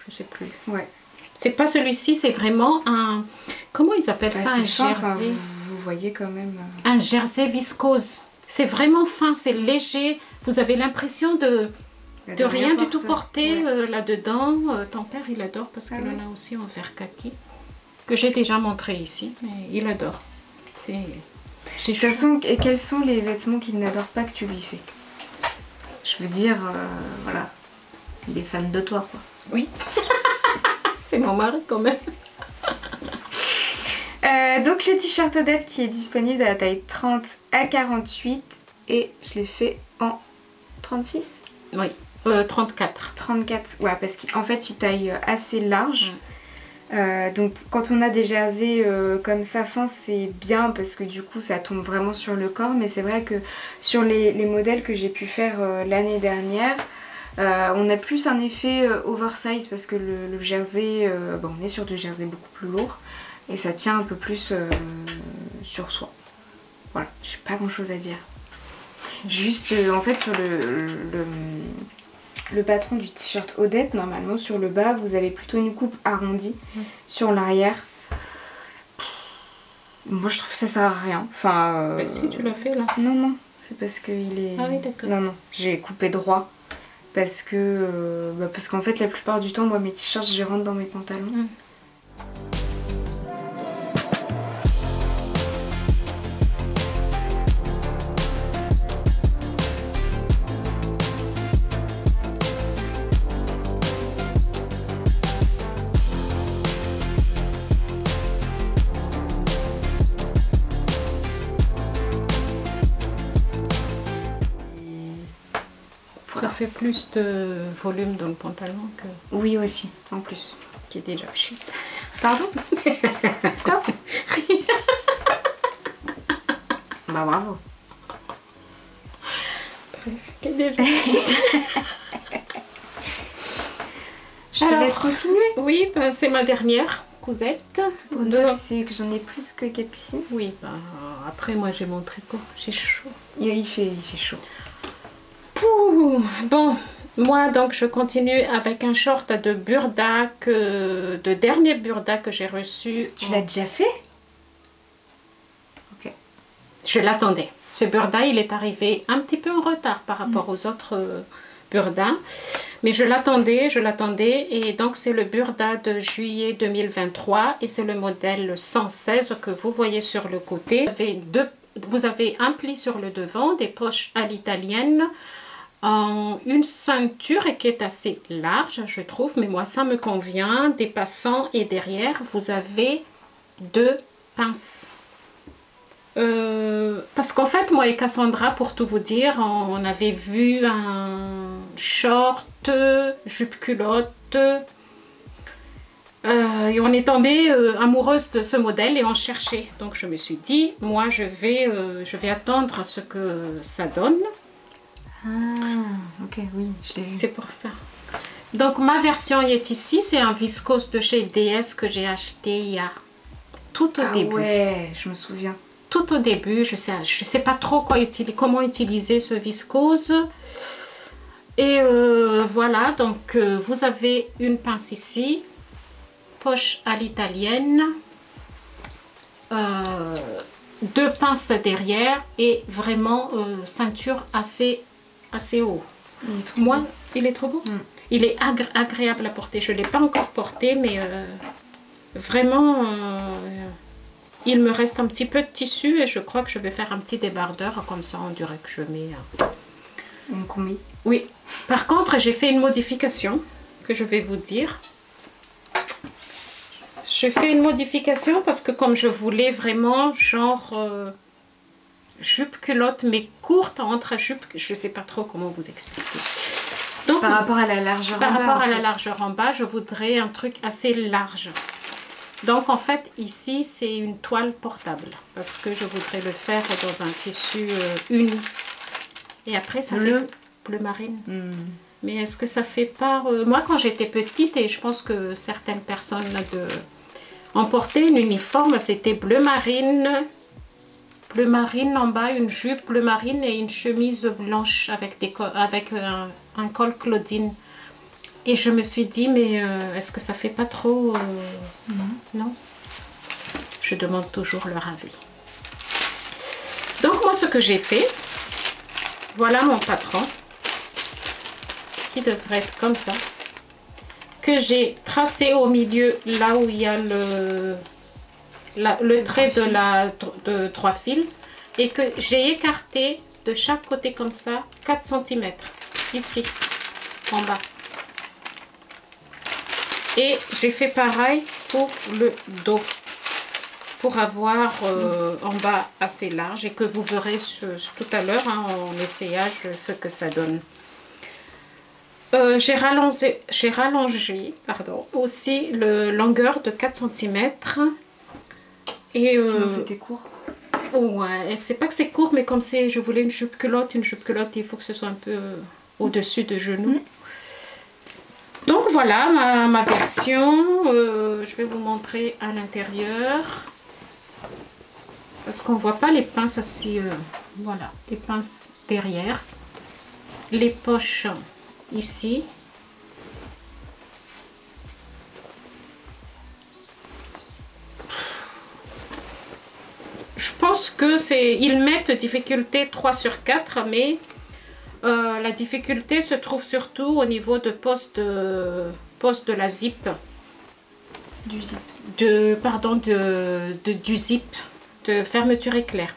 B: je sais plus.
A: Ouais.
B: C'est pas celui-ci, c'est vraiment un... Comment ils appellent ça, un
A: fin,
B: jersey
A: vous voyez quand même...
B: Un jersey viscose. C'est vraiment fin, c'est léger. Vous avez l'impression de rien du tout porter là-dedans. Ton père, il adore parce qu'il en a aussi en vert kaki. Que j'ai déjà montré ici, mais il adore. De
A: toute façon, et quels sont les vêtements qu'il n'adore pas que tu lui fais? Je veux dire, voilà, il est fan de toi, quoi.
B: Oui. C'est mon mari quand même.
A: Donc le t-shirt Odette qui est disponible de la taille 30 à 48 et je l'ai fait en 36?
B: Oui, 34.
A: 34, ouais, parce qu'en fait il taille assez large. Donc quand on a des jerseys comme ça fin, c'est bien parce que du coup ça tombe vraiment sur le corps, mais c'est vrai que sur les modèles que j'ai pu faire l'année dernière, on a plus un effet oversize parce que le jersey, on est sur du jersey beaucoup plus lourd et ça tient un peu plus sur soi. Voilà, j'ai pas grand chose à dire. Juste en fait sur le patron du t-shirt Odette, normalement sur le bas vous avez plutôt une coupe arrondie sur l'arrière. Moi je trouve que ça sert à rien. Enfin,
B: si tu l'as fait là.
A: Non, c'est parce qu'il est...
B: Ah oui, d'accord.
A: Non, j'ai coupé droit. Parce que parce qu'en fait la plupart du temps moi mes t-shirts je les rentre dans mes pantalons.
B: Ça fait plus de volume dans le pantalon que...
A: Oui aussi, en plus.
B: Qui est déjà cheap.
A: Pardon? Quoi? Bah bravo.
B: Qui est déjà cheap.
A: Je te laisse continuer.
B: Oui, c'est ma dernière cousette.
A: Pour une fois, c'est que j'en ai plus que Capucine.
B: Oui, après moi j'ai mon tricot, j'ai chaud.
A: Il fait chaud.
B: Bon, moi donc je continue avec un short de Burda, de dernier Burda que j'ai reçu.
A: Tu l'as déjà fait? Ok.
B: Je l'attendais. Ce Burda, il est arrivé un petit peu en retard par rapport aux autres Burda. Mais je l'attendais et donc c'est le Burda de juillet 2023 et c'est le modèle 116 que vous voyez sur le côté. Vous avez un pli sur le devant, des poches à l'italienne, une ceinture qui est assez large je trouve, mais moi ça me convient, dépassant, et derrière vous avez 2 pinces. Parce qu'en fait moi et Cassandra, pour tout vous dire, on avait vu un short, jupe culotte, et on est tombé amoureuse de ce modèle et on cherchait. Donc je me suis dit, moi je vais attendre ce que ça donne.
A: Ok, oui, je l'ai vu.
B: C'est pour ça. Donc ma version est ici, c'est un viscose de chez DS que j'ai acheté il y a tout au début.
A: Ouais, je me souviens.
B: Tout au début, je sais pas trop comment utiliser ce viscose. Et voilà, donc vous avez une pince ici, poche à l'italienne, 2 pinces derrière et vraiment ceinture assez haut. Il est trop beau. Il est agréable à porter. Je ne l'ai pas encore porté, mais vraiment, il me reste un petit peu de tissu et je crois que je vais faire un petit débardeur. Comme ça, on dirait que je mets...
A: Une combi.
B: Oui. Par contre, j'ai fait une modification que je vais vous dire. J'ai fait une modification parce que comme je voulais vraiment genre jupe culotte mais courte entre jupe, je ne sais pas trop comment vous expliquer. Donc,
A: par rapport à la largeur
B: par
A: en bas.
B: Par rapport à la largeur en bas, je voudrais un truc assez large. Donc en fait ici c'est une toile portable parce que je voudrais le faire dans un tissu uni. Et après ça fait bleu marine. Mais est-ce que ça fait pas... moi quand j'étais petite, et je pense que certaines personnes ont porté une uniforme, c'était bleu marine en bas, une jupe bleu marine et une chemise blanche avec un col Claudine. Et je me suis dit, mais est-ce que ça fait pas trop... Non. Je demande toujours leur avis. Donc moi ce que j'ai fait, voilà mon patron, qui devrait être comme ça, que j'ai tracé au milieu, là où il y a le trait de 3 fils, et que j'ai écarté de chaque côté comme ça 4 cm, ici, en bas. Et j'ai fait pareil pour le dos, pour avoir en bas assez large, et que vous verrez tout à l'heure en essayage ce que ça donne. J'ai rallongé aussi le longueur de 4 cm. Et
A: sinon c'était court.
B: Ouais, c'est pas que c'est court, mais comme je voulais une jupe culotte, il faut que ce soit un peu au-dessus de genou. Donc voilà ma version. Je vais vous montrer à l'intérieur. Parce qu'on voit pas les pinces assis. Voilà, les pinces derrière. Les poches ici. Je pense que ils mettent difficulté 3 sur 4, mais la difficulté se trouve surtout au niveau de poste de la zip.
A: Du zip.
B: Du zip de fermeture éclair.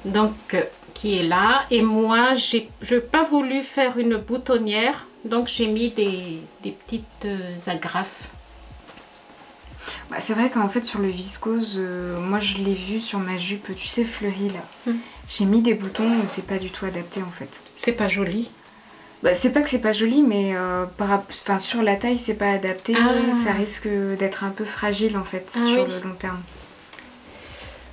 B: Donc qui est là, et moi je n'ai pas voulu faire une boutonnière, donc j'ai mis des petites agrafes.
A: Bah, c'est vrai qu'en fait sur le viscose, moi je l'ai vu sur ma jupe, tu sais, fleurie là. J'ai mis des boutons, mais c'est pas du tout adapté en fait.
B: C'est pas joli.
A: Bah, c'est pas que c'est pas joli, mais sur la taille c'est pas adapté. Ça risque d'être un peu fragile en fait sur le long terme.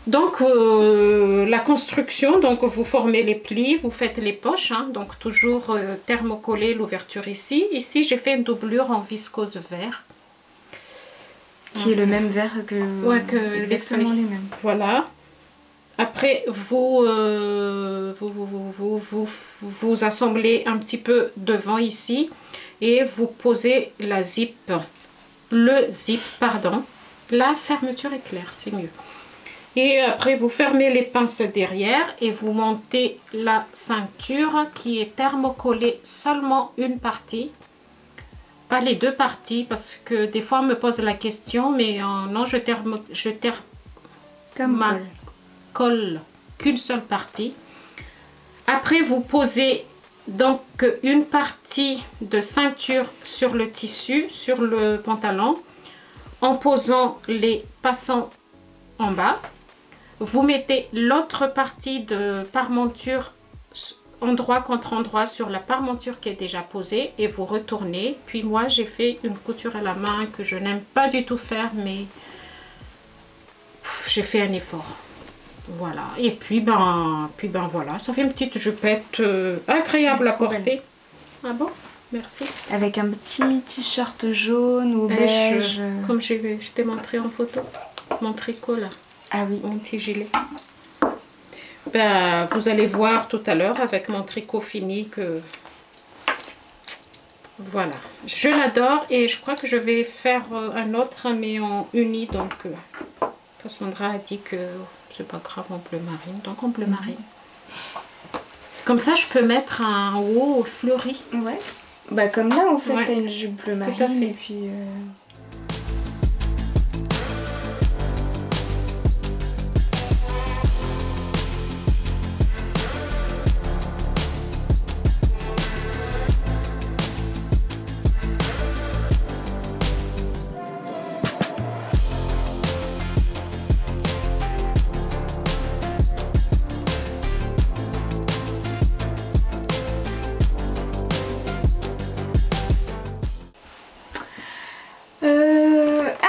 B: Donc la construction, donc vous formez les plis, vous faites les poches, donc toujours thermocoller l'ouverture ici. Ici j'ai fait une doublure en viscose vert.
A: Qui est le même vert que, exactement les mêmes.
B: Voilà. Après vous assemblez un petit peu devant ici et vous posez la fermeture éclair, c'est mieux. Et après vous fermez les pinces derrière et vous montez la ceinture qui est thermocollée seulement une partie. Pas les deux parties, parce que des fois on me pose la question, mais non, je colle qu'une seule partie. Après vous posez donc une partie de ceinture sur le tissu, sur le pantalon, en posant les passants en bas. Vous mettez l'autre partie de parmenture endroit contre endroit sur la parmenture qui est déjà posée et vous retournez. Puis moi j'ai fait une couture à la main que je n'aime pas du tout faire, mais j'ai fait un effort. Voilà, et puis voilà, ça fait une petite jupette agréable à porter. Ah bon, merci.
A: Avec un petit t-shirt jaune ou beige.
B: Comme je t'ai montré en photo, mon tricot là.
A: Ah oui.
B: Mon petit gilet. Vous allez voir tout à l'heure avec mon tricot fini que voilà, je l'adore et je crois que je vais faire un autre mais en uni, donc Cassandra a dit que c'est pas grave en bleu marine, donc en bleu marine. Comme ça, je peux mettre un haut fleuri.
A: Ouais. Bah comme là, en fait,
B: Ouais.
A: t'as une jupe bleu marine.
B: Tout à fait.
A: Et puis...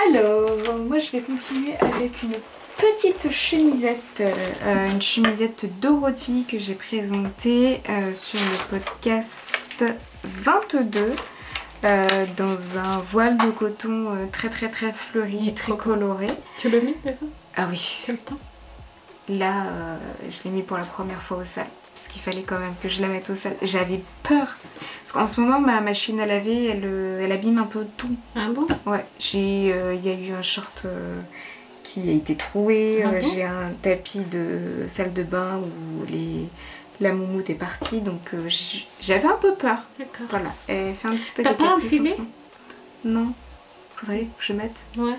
A: Alors, moi je vais continuer avec une petite chemisette, une chemisette Dorothy que j'ai présentée sur le podcast 22 dans un voile de coton très fleuri et très coloré.
B: Tu le mets déjà?
A: Ah oui,
B: Quel temps?
A: là je l'ai mis pour la première fois au sale parce qu'il fallait quand même que je la mette au sale. J'avais peur parce qu'en ce moment ma machine à laver elle abîme un peu tout.
B: Ah bon?
A: Ouais, il y a eu un short qui a été troué,
B: Ah bon?
A: j'ai un tapis de salle de bain où la moumoute est partie, donc j'avais un peu peur.
B: D'accord.
A: Voilà, elle fait un petit peu
B: T'as
A: des
B: pas un
A: caprices en
B: filet?
A: ce moment. Non, faudrait que je mette.
B: Ouais.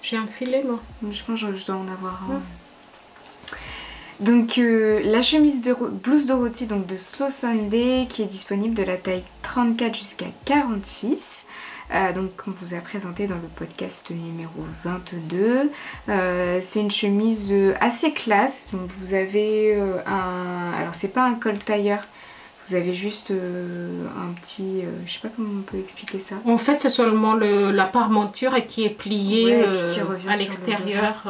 B: J'ai un filet, moi.
A: Je pense que je dois en avoir un. Donc la chemise de blouse Dorothy donc de Slow Sunday qui est disponible de la taille 34 jusqu'à 46. Donc on vous a présenté dans le podcast numéro 22. C'est une chemise assez classe. Donc vous avez alors c'est pas un col tailleur. Vous avez juste un petit... je sais pas comment on peut expliquer ça.
B: En fait, c'est seulement la parmenture qui est pliée
A: Ouais, et puis qui revient
B: à
A: sur le
B: l'extérieur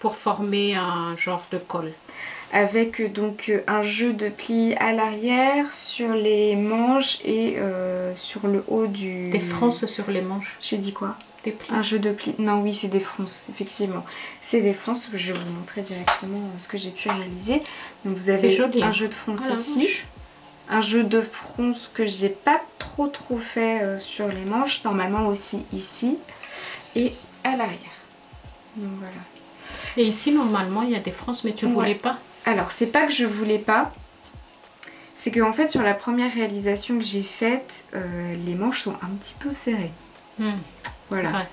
B: pour former un genre de col.
A: Avec donc un jeu de plis à l'arrière, sur les manches et sur le haut du...
B: Des fronces sur les manches.
A: J'ai dit quoi?
B: Des plis.
A: Un jeu de plis. Non, oui, c'est des fronces, effectivement. C'est des fronces. Je vais vous montrer directement ce que j'ai pu réaliser. Donc vous avez
B: joli,
A: un jeu de fronces
B: la
A: ici.
B: manche.
A: Un jeu de fronces que j'ai pas trop fait sur les manches. Normalement aussi ici et à l'arrière. Donc voilà.
B: Et ici, normalement, il y a des fronces, mais tu
A: Ouais.
B: voulais pas.
A: Alors, c'est pas que je voulais pas. C'est que en fait, sur la première réalisation que j'ai faite, les manches sont un petit peu serrées. Voilà.
B: Ouais.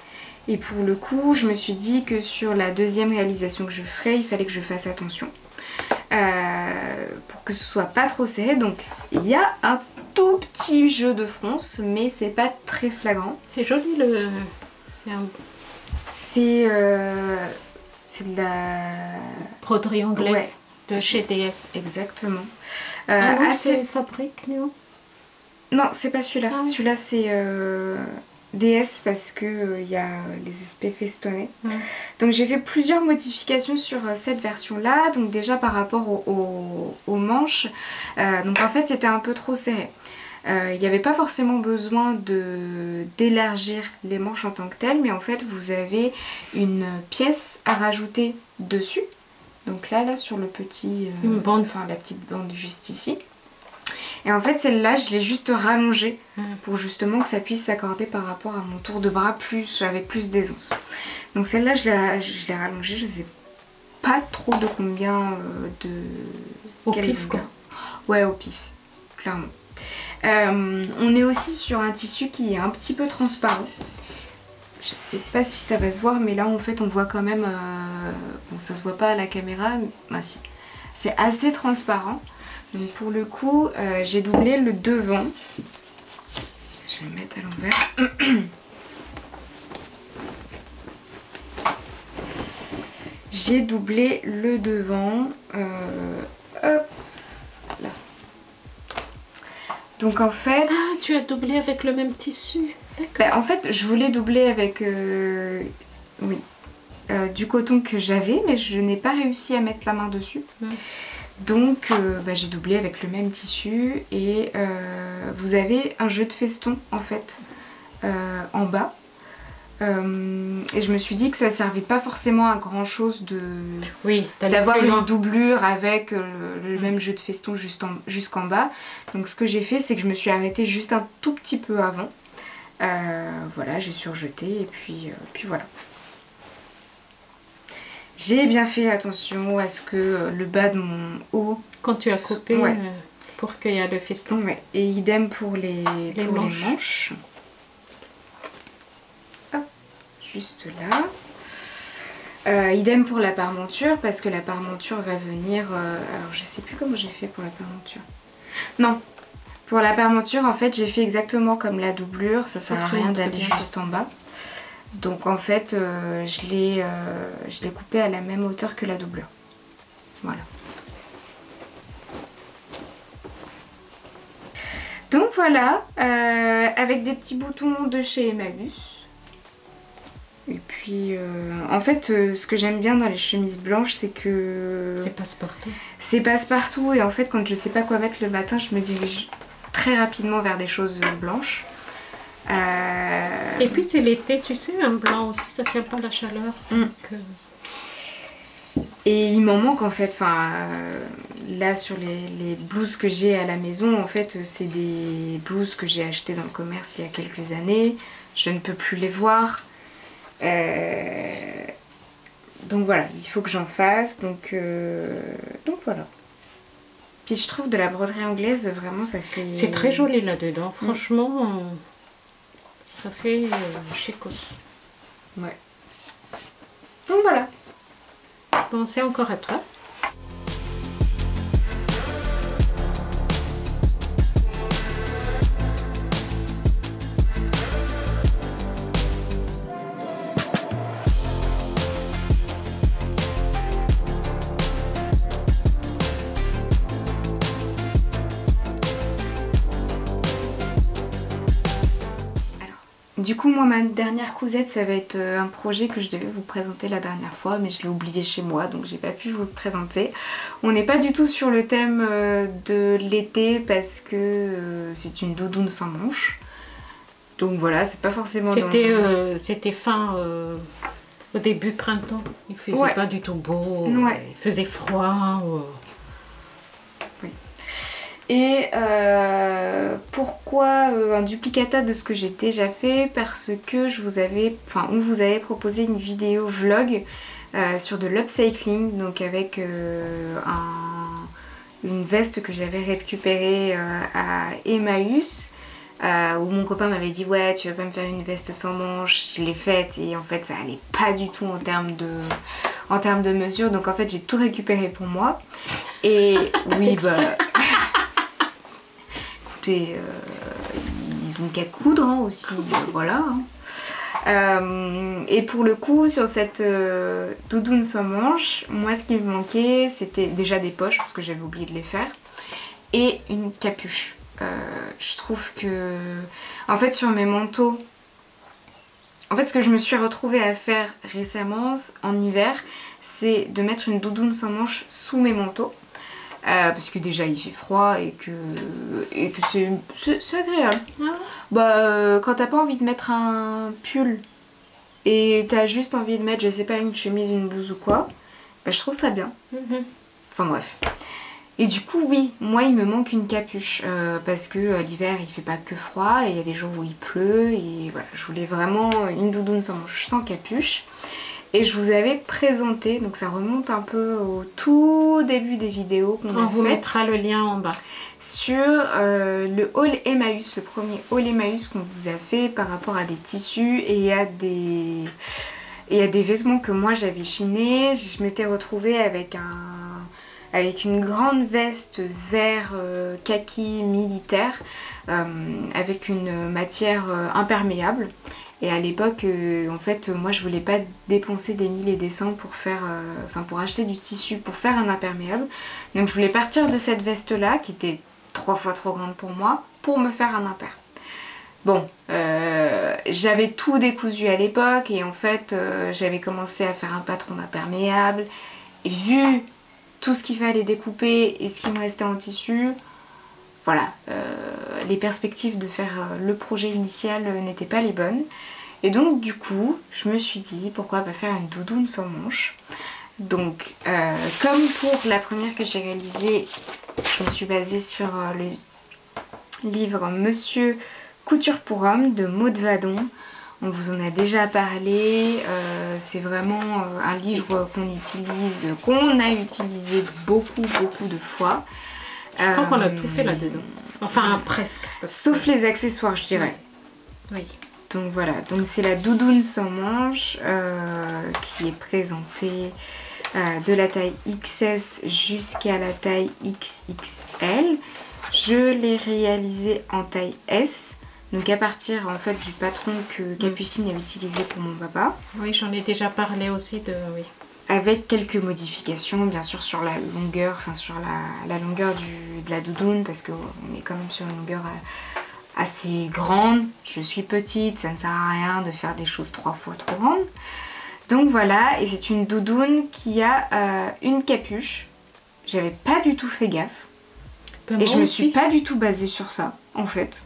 A: Et pour le coup, je me suis dit que sur la deuxième réalisation que je ferai, il fallait que je fasse attention. Pour que ce soit pas trop serré. Donc, il y a un tout petit jeu de fronce, mais c'est pas très flagrant.
B: C'est joli
A: C'est de la...
B: broderie anglaise
A: Ouais.
B: de chez DS.
A: Exactement.
B: Ah oui,
A: assez...
B: c'est Fabrique Nuance.
A: Non, c'est pas celui-là.
B: Ah oui.
A: Celui-là, c'est DS parce que y a les aspects festonnés. Donc j'ai fait plusieurs modifications sur cette version-là. Donc déjà par rapport aux manches, donc en fait c'était un peu trop serré. Il n'y avait pas forcément besoin d'élargir les manches en tant que telles, mais en fait vous avez une pièce à rajouter dessus. Donc là sur le petit...
B: Une bande.
A: Enfin la petite bande juste ici. Et en fait celle-là je l'ai juste rallongée pour justement que ça puisse s'accorder par rapport à mon tour de bras avec plus d'aisance. Donc celle-là je l'ai rallongée, je sais pas trop de combien de...
B: Au pif quoi.
A: Ouais, au pif, clairement. On est aussi sur un tissu qui est un petit peu transparent. Je sais pas si ça va se voir, mais là en fait on voit quand même... bon, ça se voit pas à la caméra, mais si. C'est assez transparent. Donc pour le coup, j'ai doublé le devant. Je vais le mettre à l'envers. J'ai doublé le devant. Hop là. Donc en fait...
B: Ah, tu as doublé avec le même tissu. D'accord.
A: Bah, en fait, je voulais doubler avec oui, du coton que j'avais, mais je n'ai pas réussi à mettre la main dessus. Donc bah, j'ai doublé avec le même tissu et vous avez un jeu de feston en fait en bas. Et je me suis dit que ça servait pas forcément à grand chose d'avoir une doublure avec le même jeu de feston jusqu'en bas. Donc ce que j'ai fait, c'est que je me suis arrêtée juste un tout petit peu avant. Voilà, j'ai surjeté et puis voilà. J'ai bien fait attention à ce que le bas de mon haut...
B: Quand tu as coupé
A: ouais.
B: pour qu'il y ait le feston.
A: Ouais. Et idem pour les manches. Hop, juste là. Idem pour la parmenture, parce que la parmenture va venir... alors je sais plus comment j'ai fait pour la parmenture. Non, pour la parmenture en fait j'ai fait exactement comme la doublure, ça sert à rien d'aller juste en bas. Donc en fait je l'ai coupé à la même hauteur que la doublure. Voilà. Donc voilà, avec des petits boutons de chez Emmaüs. Et puis en fait ce que j'aime bien dans les chemises blanches c'est que...
B: C'est passe-partout.
A: C'est passe-partout et en fait quand je sais pas quoi mettre le matin je me dirige très rapidement vers des choses blanches.
B: Et puis c'est l'été, tu sais, un blanc aussi, ça tient pas la chaleur. Donc,
A: Et il m'en manque en fait, là sur les blouses que j'ai à la maison, en fait c'est des blouses que j'ai achetées dans le commerce il y a quelques années. Je ne peux plus les voir. Donc voilà, il faut que j'en fasse, donc voilà. Puis je trouve de la broderie anglaise, vraiment ça fait...
B: C'est très joli là-dedans, franchement, ça fait chicos.
A: Ouais. Donc voilà.
B: Bon, c'est encore à toi.
A: Du coup, moi, ma dernière cousette, ça va être un projet que je devais vous présenter la dernière fois, mais je l'ai oublié chez moi, donc j'ai pas pu vous le présenter. On n'est pas du tout sur le thème de l'été, parce que c'est une doudoune sans manches. Donc voilà, c'est pas forcément...
B: C'était fin... au début printemps. Il faisait pas du tout beau, il faisait froid.
A: Oui. Et pourquoi un duplicata de ce que j'ai déjà fait? Parce que on vous avait proposé une vidéo vlog sur de l'upcycling, donc avec une veste que j'avais récupérée à Emmaüs, où mon copain m'avait dit ouais tu vas pas me faire une veste sans manches, je l'ai faite et en fait ça allait pas du tout en termes de mesure, donc en fait j'ai tout récupéré pour moi. Et oui bah... Écoutez, ils ont qu'à coudre hein, aussi, voilà. Et pour le coup, sur cette doudoune sans manches, moi ce qui me manquait, c'était déjà des poches, parce que j'avais oublié de les faire, et une capuche. Je trouve que... En fait, sur mes manteaux... En fait, ce que je me suis retrouvée à faire récemment, en hiver, c'est de mettre une doudoune sans manches sous mes manteaux. Parce que déjà il fait froid et que c'est agréable. Quand t'as pas envie de mettre un pull et t'as juste envie de mettre, je sais pas, une chemise, une blouse ou quoi, je trouve ça bien. Enfin bref. Et du coup oui, moi il me manque une capuche parce que l'hiver il fait pas que froid et il y a des jours où il pleut et voilà, je voulais vraiment une doudoune sans capuche. Et je vous avais présenté, donc ça remonte un peu au tout début des vidéos qu'on a fait.
B: On vous mettra le lien en bas.
A: Sur le haul Emmaüs, le premier haul Emmaüs qu'on vous a fait par rapport à des tissus et à des vêtements que moi j'avais chinés. Je m'étais retrouvée avec une grande veste vert kaki militaire avec une matière imperméable. Et à l'époque, en fait, moi je voulais pas dépenser des 1000 et des cents pour faire, pour acheter du tissu pour faire un imperméable. Donc je voulais partir de cette veste là, qui était 3 fois trop grande pour moi, pour me faire un imper. Bon, j'avais tout décousu à l'époque et en fait, j'avais commencé à faire un patron d'imperméable. Et vu tout ce qu'il fallait découper et ce qui me restait en tissu, voilà, les perspectives de faire le projet initial n'étaient pas les bonnes. Et donc du coup, je me suis dit pourquoi pas faire une doudoune sans manches. Donc, comme pour la première que j'ai réalisée, je me suis basée sur le livre Monsieur Couture pour Homme de Maud Vadon. On vous en a déjà parlé. C'est vraiment un livre qu'on a utilisé beaucoup de fois.
B: Je crois qu'on a tout fait là-dedans. Enfin, presque.
A: Sauf les accessoires, je dirais.
B: Oui.
A: Donc voilà, donc c'est la doudoune sans manches qui est présentée de la taille XS jusqu'à la taille XXL. Je l'ai réalisée en taille S, donc à partir en fait du patron que Capucine a utilisé pour mon papa. Oui,
B: j'en ai déjà parlé aussi de... Oui.
A: Avec quelques modifications, bien sûr, sur la longueur, enfin sur la longueur de la doudoune, parce qu'on est quand même sur une longueur assez grande. Je suis petite, ça ne sert à rien de faire des choses 3 fois trop grandes. Donc voilà, et c'est une doudoune qui a une capuche. J'avais pas du tout fait gaffe. Et je me suis pas du tout basée sur ça, en fait.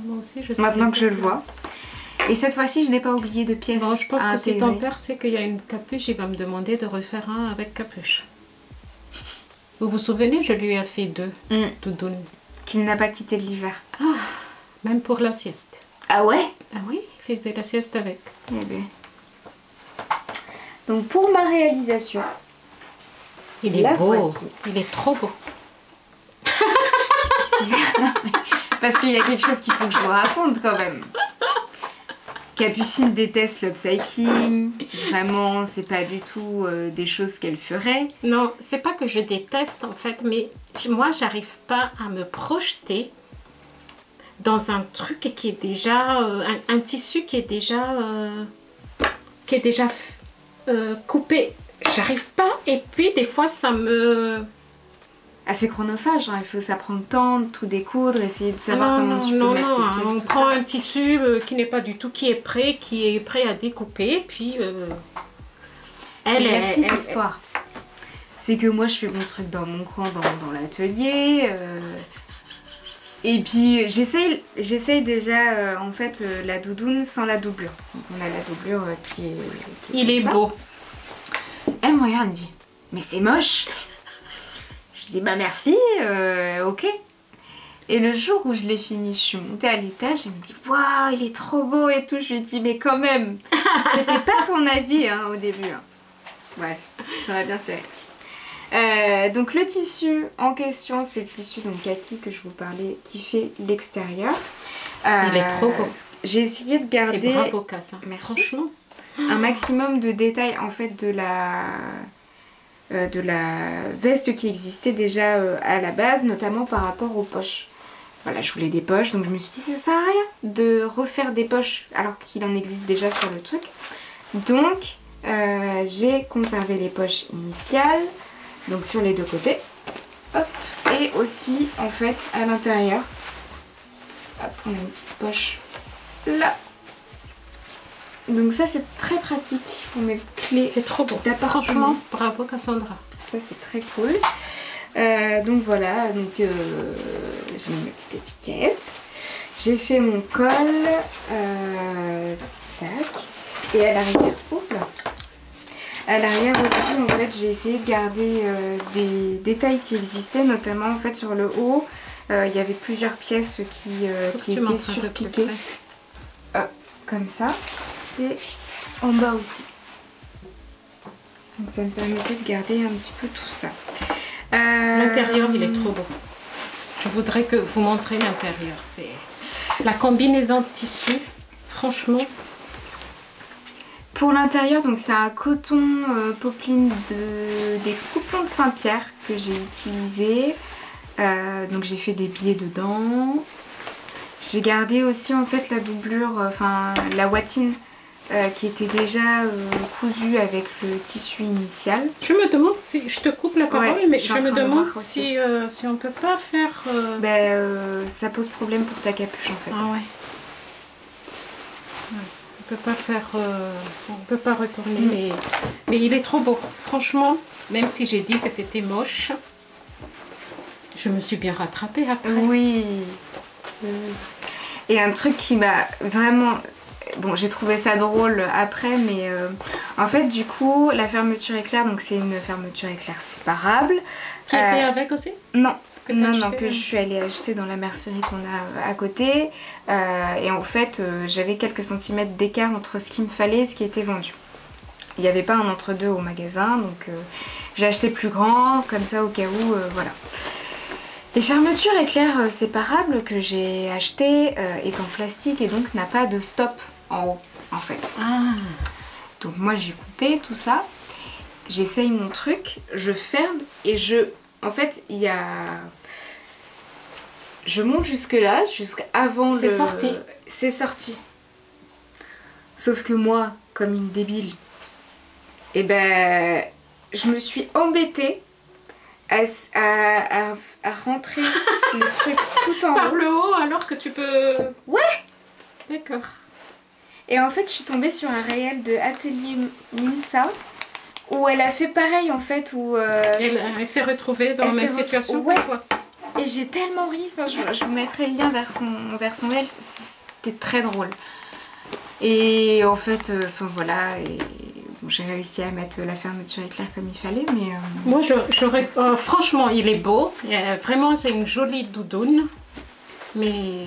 B: Moi aussi, je sais.
A: Maintenant que je le vois. Et cette fois-ci, je n'ai pas oublié de pièces.
B: Bon, je pense que si ton père sait qu'il y a une capuche, il va me demander de refaire un avec capuche. Vous vous souvenez, je lui ai fait 2 doudounes.
A: Qu'il n'a pas quitté l'hiver.
B: Ah, même pour la sieste.
A: Ah ouais?
B: Ah oui, il faisait la sieste avec.
A: Eh bien. Donc pour ma réalisation.
B: Il est beau. Il est trop beau.
A: Non, parce qu'il y a quelque chose qu'il faut que je vous raconte quand même. Capucine déteste l'upcycling. Vraiment, c'est pas du tout des choses qu'elle ferait.
B: Non, c'est pas que je déteste en fait, mais moi j'arrive pas à me projeter dans un truc qui est déjà un tissu qui est déjà coupé. J'arrive pas, et puis des fois ça me...
A: Assez chronophage, hein. Il faut ça prend le temps de tout découdre, essayer de savoir comment tu peux mettre tes pièces.
B: On prend un tissu qui n'est pas du tout, qui est prêt à découper, puis
A: la petite histoire. C'est que moi je fais mon truc dans mon coin, dans l'atelier, et puis j'essaye déjà en fait la doudoune sans la doublure. Donc on a la doublure qui est
B: il est beau.
A: Elle me regarde et dit mais c'est moche. Je dis bah merci, ok. Et le jour où je l'ai fini, je suis montée à l'étage, elle me dit waouh, il est trop beau et tout. Je lui dis mais quand même, c'était pas ton avis hein, au début. Hein. Ouais, ça m'a bien fait. Donc le tissu en question, c'est le tissu donc kaki que je vous parlais, qui fait l'extérieur.
B: Il est trop beau.
A: J'ai essayé de garder.
B: C'est bravo Cass, hein.
A: Merci.
B: Franchement.
A: Un maximum de détails en fait de la veste qui existait déjà à la base, notamment par rapport aux poches. Voilà, je voulais des poches, donc je me suis dit ça sert à rien de refaire des poches alors qu'il en existe déjà sur le truc. Donc j'ai conservé les poches initiales, donc sur les 2 côtés. Hop, et aussi en fait à l'intérieur. Hop, on a une petite poche là. Donc ça c'est très pratique pour mes clés.
B: C'est trop beau. Franchement, bravo Cassandra.
A: Ça c'est très cool. Donc voilà, donc j'ai mis ma petite étiquette. J'ai fait mon col. Tac. Et à l'arrière, oups là. À l'arrière aussi, en fait, j'ai essayé de garder des détails qui existaient, notamment en fait sur le haut. Il y avait plusieurs pièces qui étaient surpiquées. Comme ça. Et en bas aussi. Donc ça me permettait de garder un petit peu tout ça.
B: L'intérieur il est trop beau. Je voudrais que vous montrez l'intérieur. C'est la combinaison de tissu, franchement.
A: Pour l'intérieur, donc c'est un coton popeline des coupons de Saint-Pierre que j'ai utilisé. Donc j'ai fait des billets dedans. J'ai gardé aussi en fait la doublure, enfin la watine qui était déjà cousue avec le tissu initial.
B: Je me demande si, je te coupe la parole, ouais, mais je me demande si on peut pas faire...
A: ça pose problème pour ta capuche en fait.
B: Ah ouais. On peut pas faire, on peut pas retourner, mais il est trop beau. Franchement, même si j'ai dit que c'était moche, je me suis bien rattrapée après.
A: Oui. Et un truc qui m'a vraiment... Bon, j'ai trouvé ça drôle après, mais en fait, du coup, la fermeture éclair, donc c'est une fermeture éclair séparable.
B: Qui était avec aussi?
A: Non.
B: que
A: Non,
B: t'as
A: non,
B: acheté?
A: que je suis allée acheter dans la mercerie qu'on a à côté. Et en fait, j'avais quelques centimètres d'écart entre ce qu'il me fallait et ce qui était vendu. Il n'y avait pas un entre-deux au magasin, donc j'ai acheté plus grand, comme ça au cas où, voilà. Les fermetures éclair séparables que j'ai achetées est en plastique et donc n'a pas de stop en haut, en fait.
B: Ah,
A: Donc moi j'ai coupé tout ça, j'essaye mon truc, je ferme et en fait il y a... Je monte jusque là, jusqu'avant le...
B: c'est sorti.
A: C'est sorti. Sauf que moi, comme une débile, et ben je me suis embêtée à rentrer le truc tout en
B: Par
A: haut.
B: le haut, alors que tu peux...
A: Ouais.
B: D'accord.
A: Et en fait, je suis tombée sur un réel de Atelier Minsa où elle a fait pareil en fait, où
B: Elle s'est retrouvée dans la même situation
A: ouais.
B: que toi.
A: Et j'ai tellement ri, enfin, je vous mettrai le lien vers son réel, c'était très drôle. Et en fait, enfin voilà, et bon, j'ai réussi à mettre la fermeture éclair comme il fallait, mais...
B: Moi, j'aurais... franchement, il est beau. Vraiment, c'est une jolie doudoune. Mais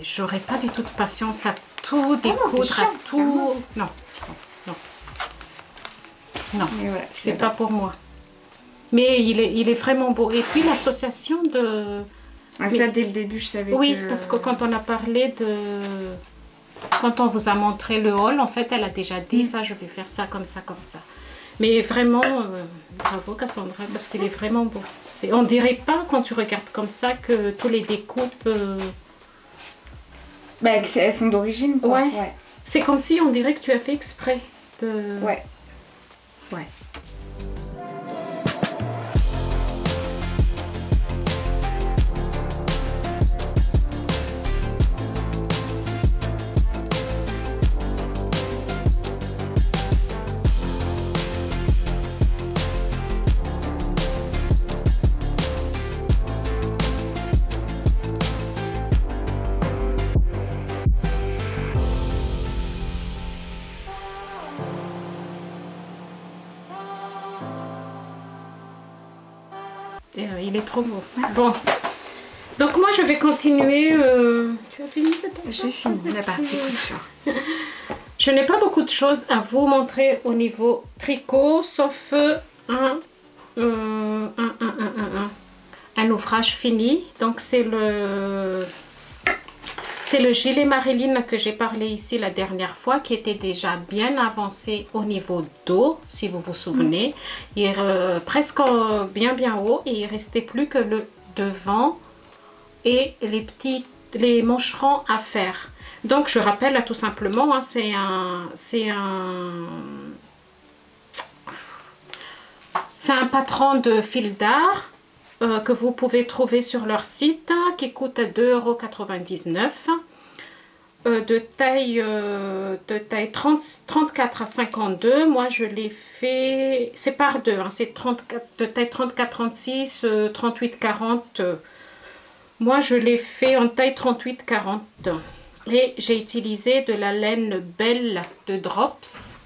B: j'aurais pas du tout de patience à tout découdre, à tout... Non, non, non.
A: Mais voilà,
B: C'est pas pour moi. Mais il est vraiment beau. Et puis l'association de...
A: Ah, ça, dès le début, je savais
B: Oui,
A: que...
B: parce que quand on a parlé de... Quand on vous a montré le haul, en fait, elle a déjà dit ça, je vais faire ça, comme ça, comme ça. Mais vraiment, bravo Cassandra, parce qu'il est vraiment beau. On dirait pas, quand tu regardes comme ça, que tous les découpes...
A: Bah, elles sont d'origine, quoi.
B: Ouais. C'est comme si on dirait que tu as fait exprès de...
A: Ouais.
B: Ouais. Il est trop beau. Bon. Donc moi je vais continuer. Tu as fini peut-être?
A: J'ai fini la partie couture.
B: Je n'ai pas beaucoup de choses à vous montrer au niveau tricot, sauf un ouvrage fini. Donc c'est le gilet Marilyn que j'ai parlé ici la dernière fois, qui était déjà bien avancé au niveau dos, si vous vous souvenez. Il est presque bien haut et il ne restait plus que le devant et les mancherons à faire. Donc je rappelle là, tout simplement, hein, c'est un patron de fil d'art que vous pouvez trouver sur leur site, qui coûte 2,99 €, de taille 34 à 52. Moi je l'ai fait, c'est par deux, hein, c'est de taille 34-36, 38-40. Moi je l'ai fait en taille 38-40 et j'ai utilisé de la laine Belle de Drops.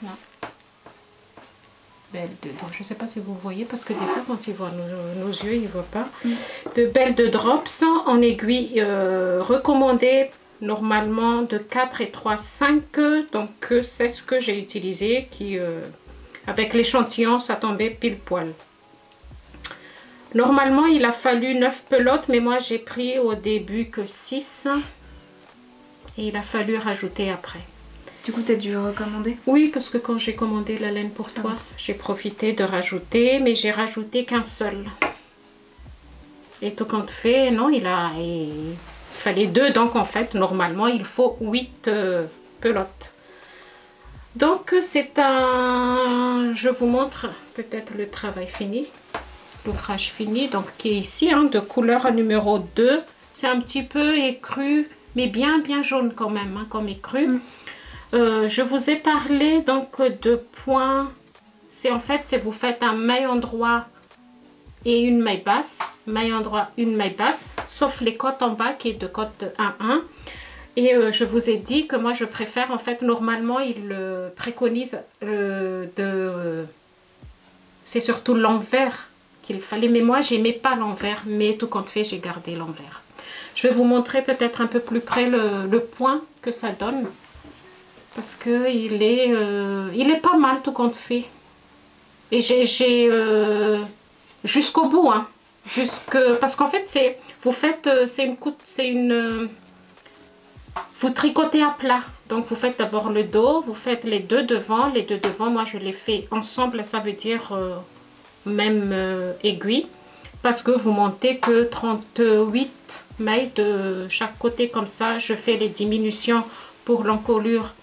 B: Non. Belle de Drops, je ne sais pas si vous voyez, parce que des fois quand ils voient nos yeux, ils ne voient pas. De Belle de Drops en aiguille recommandée normalement de 4 et 3, 5. Donc c'est ce que j'ai utilisé, qui avec l'échantillon ça tombait pile poil. Normalement il a fallu 9 pelotes, mais moi j'ai pris au début que 6 et il a fallu rajouter après.
A: Du coup, tu as dû recommander?
B: Oui, parce que quand j'ai commandé la laine pour toi, j'ai profité de rajouter, mais j'ai rajouté qu'un seul. Et tout compte fait, non, il fallait 2, donc en fait, normalement, il faut 8 pelotes. Donc, c'est un... Je vous montre peut-être le travail fini, l'ouvrage fini, donc qui est ici, hein, de couleur numéro 2. C'est un petit peu écru, mais bien jaune quand même, hein, comme écru. Je vous ai parlé donc de points. C'est en fait, c'est vous faites un maille endroit et une maille basse, maille endroit, une maille basse, sauf les côtes en bas qui est de côte 1-1. Et je vous ai dit que moi je préfère, en fait, normalement il préconise c'est surtout l'envers qu'il fallait. Mais moi, j'aimais pas l'envers, mais tout compte fait, j'ai gardé l'envers. Je vais vous montrer peut-être un peu plus près le point que ça donne. Parce qu'il est pas mal tout compte fait. Et j'ai jusqu'au bout, hein. Parce qu'en fait, vous tricotez à plat. Donc vous faites d'abord le dos, vous faites les deux devant. Les deux devant, moi je les fais ensemble, ça veut dire même aiguille. Parce que vous montez que 38 mailles de chaque côté, comme ça je fais les diminutions pour l'encolure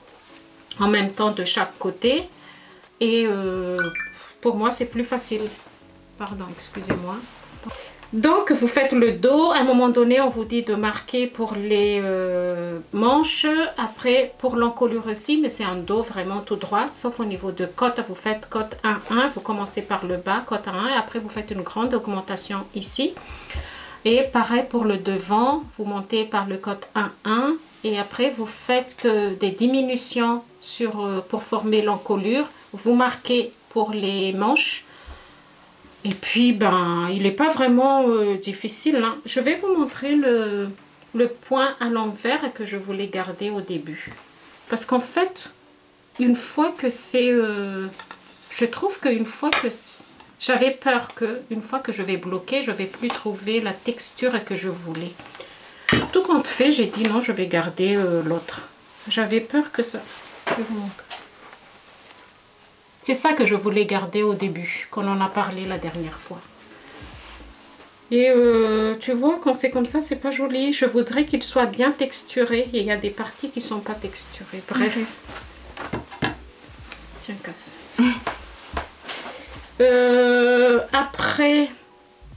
B: en même temps de chaque côté. Et pour moi c'est plus facile. Pardon, excusez-moi. Donc vous faites le dos, à un moment donné on vous dit de marquer pour les manches, après pour l'encolure aussi, mais c'est un dos vraiment tout droit, sauf au niveau de côte, vous faites côte 1-1, vous commencez par le bas, côte 1, et après vous faites une grande augmentation ici. Et pareil pour le devant, vous montez par le côte 1-1, et après vous faites des diminutions pour former l'encolure, vous marquez pour les manches. Et puis, ben, il n'est pas vraiment difficile, hein. Je vais vous montrer le point à l'envers que je voulais garder au début. Parce qu'en fait, une fois que c'est... je trouve qu'une fois que... J'avais peur qu'une fois que je vais bloquer, je ne vais plus trouver la texture que je voulais. Tout compte fait, j'ai dit non, je vais garder l'autre. J'avais peur que ça... Je vais vous montrer. C'est ça que je voulais garder au début, quand on a parlé la dernière fois. Et tu vois, quand c'est comme ça, c'est pas joli. Je voudrais qu'il soit bien texturé. Et il y a des parties qui sont pas texturées. Bref. Okay. Tiens, casse.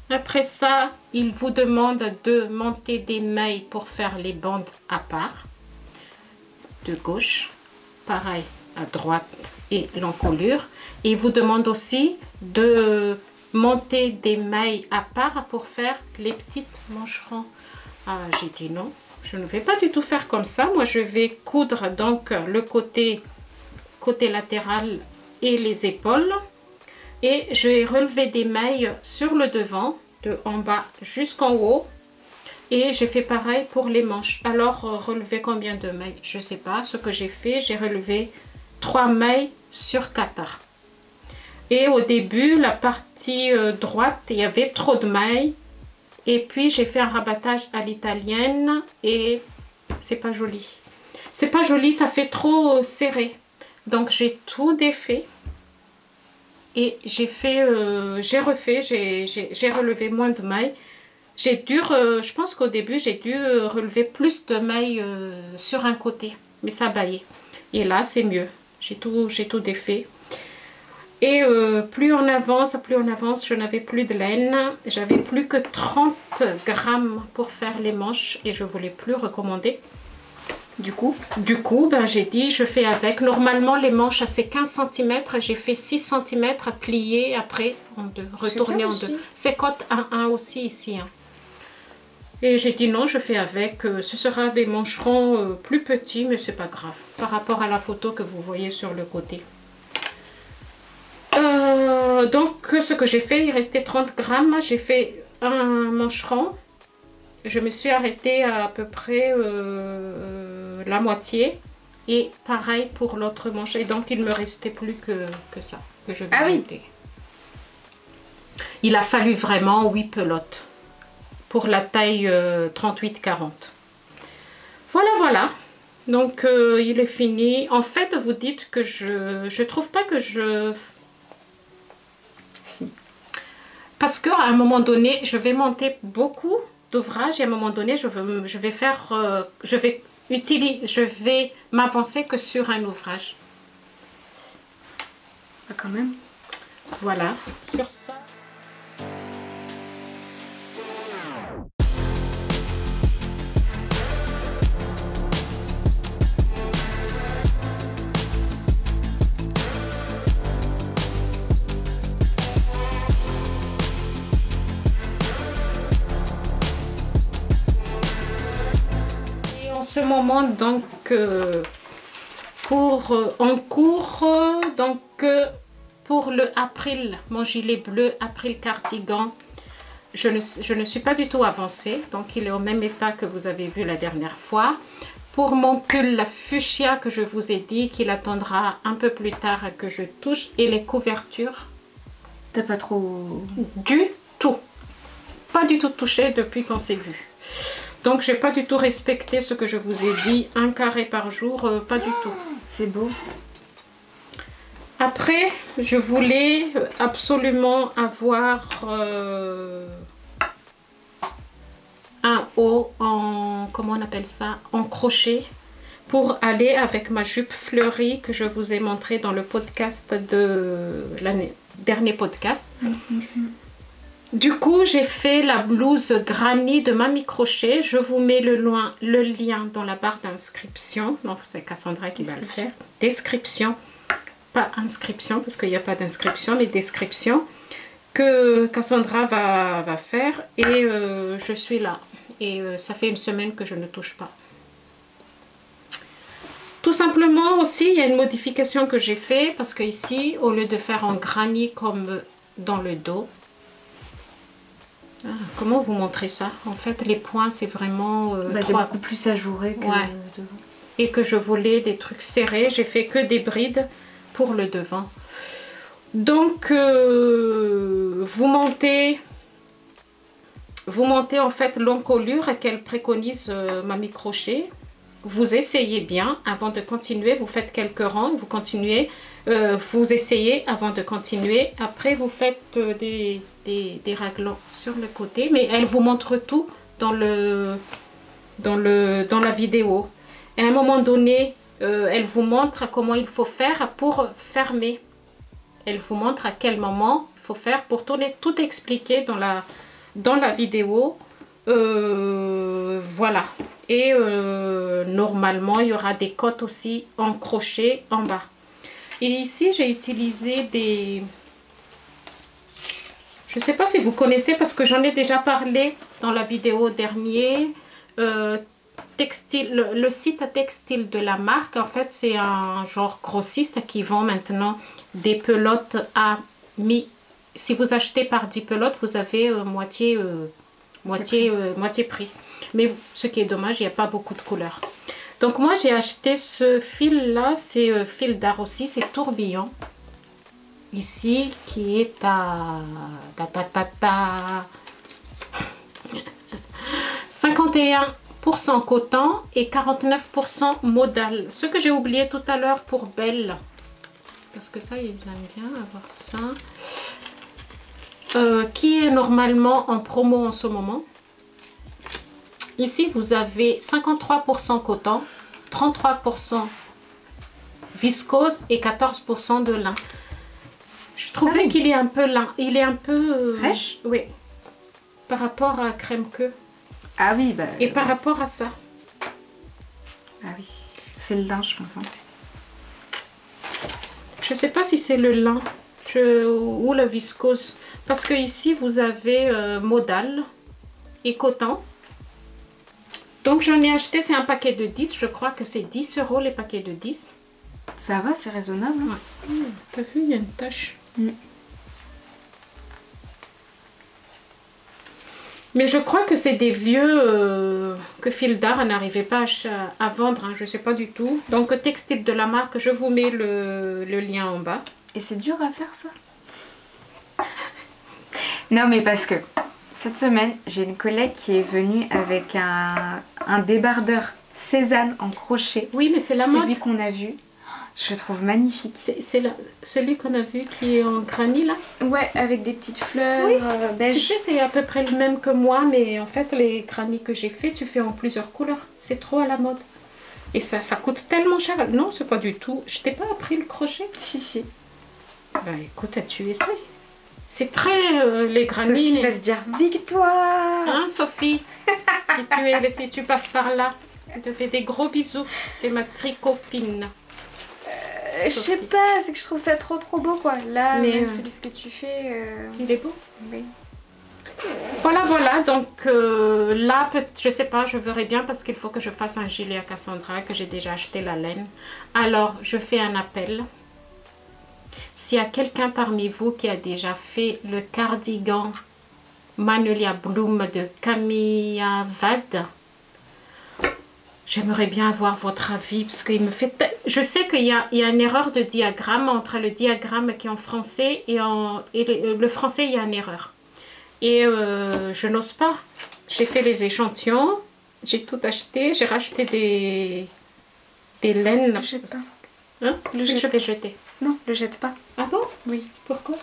B: Après ça, il vous demande de monter des mailles pour faire les bandes à part. De gauche. Pareil, à droite. Et l'encolure. Et il vous demande aussi de monter des mailles à part pour faire les petites mancherons. Ah, j'ai dit non, je ne vais pas du tout faire comme ça. Moi, je vais coudre donc le côté latéral et les épaules. Et je vais relever des mailles sur le devant, de en bas jusqu'en haut. Et j'ai fait pareil pour les manches. Alors, relever combien de mailles? Je ne sais pas. Ce que j'ai fait, j'ai relevé 3 mailles sur 4. Et au début, la partie droite, il y avait trop de mailles. Et puis, j'ai fait un rabattage à l'italienne et c'est pas joli. C'est pas joli, ça fait trop serré. Donc, j'ai tout défait. Et j'ai refait, j'ai relevé moins de mailles. Je pense qu'au début, j'ai dû relever plus de mailles sur un côté. Mais ça baillait. Et là, c'est mieux. J'ai tout défait. Et plus on avance, je n'avais plus de laine. J'avais plus que 30 grammes pour faire les manches et je ne voulais plus recommander. Du coup, ben, j'ai dit, je fais avec. Normalement, les manches, c'est 15 cm. J'ai fait 6 cm pliés après en deux, retourner en deux. C'est côte 1-1 aussi ici. Hein. Et j'ai dit non, je fais avec. Ce sera des mancherons plus petits, mais c'est pas grave. Par rapport à la photo que vous voyez sur le côté. Donc, ce que j'ai fait, il restait 30 grammes. J'ai fait un mancheron. Je me suis arrêtée à peu près la moitié. Et pareil pour l'autre manche. Et donc, il ne me restait plus que ça, que je vais jeter. Il a fallu vraiment 8 pelotes pour la taille 38-40. Voilà. Donc, il est fini. En fait, vous dites que je trouve pas que je... Si. Parce qu'à un moment donné, je vais monter beaucoup d'ouvrages et à un moment donné, je vais m'avancer que sur un ouvrage.
A: Ah, quand même.
B: Voilà, sur ça. Ce moment donc en cours donc pour le April, mon gilet bleu April cardigan, je ne suis pas du tout avancée. Donc, il est au même état que vous avez vu la dernière fois. Pour mon pull la fuchsia que je vous ai dit, qu'il attendra un peu plus tard que je touche. Et les couvertures.
A: T'as pas trop...
B: Du tout. Pas du tout touché depuis qu'on s'est vu. Donc, j'ai pas du tout respecté ce que je vous ai dit. 1 carré par jour, pas du tout.
A: C'est beau.
B: Après, je voulais absolument avoir un haut en, comment on appelle ça, en crochet pour aller avec ma jupe fleurie que je vous ai montré dans le podcast de l'année dernier podcast. Du coup, j'ai fait la blouse granny de Mamie Crochet. Je vous mets le lien dans la barre d'inscription. Non, c'est Cassandra qui va le faire. Description. Pas inscription, parce qu'il n'y a pas d'inscription, mais description. Que Cassandra va faire. Et je suis là. Et ça fait 1 semaine que je ne touche pas. Tout simplement aussi, il y a une modification que j'ai fait. Parce que ici, au lieu de faire en granny comme dans le dos. Ah, comment vous montrer ça? En fait, les points, c'est vraiment...
A: c'est beaucoup plus ajouré que devant.
B: Et que je voulais des trucs serrés. J'ai fait que des brides pour le devant. Donc, vous montez en fait l'encolure qu'elle préconise Mamie Crochet. Vous essayez bien avant de continuer. Vous faites quelques rangs, vous continuez. Vous essayez avant de continuer. Après, vous faites des raglans sur le côté. Mais elle vous montre tout dans la vidéo. Et à un moment donné, elle vous montre comment il faut faire pour fermer. Elle vous montre à quel moment il faut faire pour tourner. Tout expliqué dans la vidéo. Voilà. Et normalement, il y aura des cottes aussi en crochet en bas. Et ici, j'ai utilisé des... Je ne sais pas si vous connaissez parce que j'en ai déjà parlé dans la vidéo dernière. Textile, le site textile de la marque, en fait, c'est un genre grossiste qui vend maintenant des pelotes à mi... Si vous achetez par 10 pelotes, vous avez moitié prix. Mais ce qui est dommage, il n'y a pas beaucoup de couleurs. Donc moi, j'ai acheté ce fil-là, c'est fil d'art aussi, c'est tourbillon. Ici, qui est à 51% coton et 49% modal. Ce que j'ai oublié tout à l'heure pour Belle. Parce que ça, ils aiment bien avoir ça. Qui est normalement en promo en ce moment. Ici, vous avez 53% coton, 33% viscose et 14% de lin. Je trouvais qu'il est un peu lin. Il est un peu...
A: Fraîche?
B: Oui. Par rapport à crème queue.
A: Ah oui, bah...
B: Et par rapport à ça.
A: Ah oui, c'est le lin, je pense. Hein.
B: Je ne sais pas si c'est le lin ou la viscose. Parce que ici, vous avez modal et coton. Donc, j'en ai acheté, c'est un paquet de 10. Je crois que c'est 10 € les paquets de 10.
A: Ça va, c'est raisonnable. Hein.
B: Ouais. T'as vu, il y a une tache. Mais je crois que c'est des vieux que Fil d'Art n'arrivait pas à vendre. Hein, je ne sais pas du tout. Donc, textile de la marque, je vous mets le lien en bas.
A: Et c'est dur à faire ça? Non, mais parce que cette semaine, j'ai une collègue qui est venue avec un débardeur Cézanne en crochet.
B: Oui, mais c'est la mode.
A: Celui qu'on a vu. Je le trouve magnifique.
B: C'est celui qu'on a vu qui est en granit là?
A: Ouais, avec des petites fleurs belges.
B: Tu sais, c'est à peu près le même que moi, mais en fait, les granits que j'ai fait, tu fais en plusieurs couleurs. C'est trop à la mode. Et ça coûte tellement cher. Non, c'est pas du tout. Je t'ai pas appris le crochet?
A: Si.
B: Bah écoute, tu essayes. C'est très les granits.
A: Sophie va se dire victoire.
B: Hein, Sophie? si tu passes par là, je te fais des gros bisous. C'est ma tricopine.
A: Je sais pas, c'est que je trouve ça trop beau quoi. Là,
B: mais
A: même celui que tu fais.
B: Il est beau.
A: Oui.
B: Voilà, donc là, je sais pas, je verrai bien parce qu'il faut que je fasse un gilet à Cassandra, que j'ai déjà acheté la laine. Alors, je fais un appel. S'il y a quelqu'un parmi vous qui a déjà fait le cardigan Magnolia Bloom de Camilla Vade, j'aimerais bien avoir votre avis parce qu'il me fait... Je sais qu'il y a une erreur de diagramme entre le diagramme qui est en français et le français, il y a une erreur. Et je n'ose pas. J'ai fait les échantillons, j'ai tout acheté, j'ai racheté des laines.
A: Le jette pas.
B: Hein? Je vais jeter.
A: Non, le jette pas.
B: Ah bon?
A: Oui.
B: Pourquoi?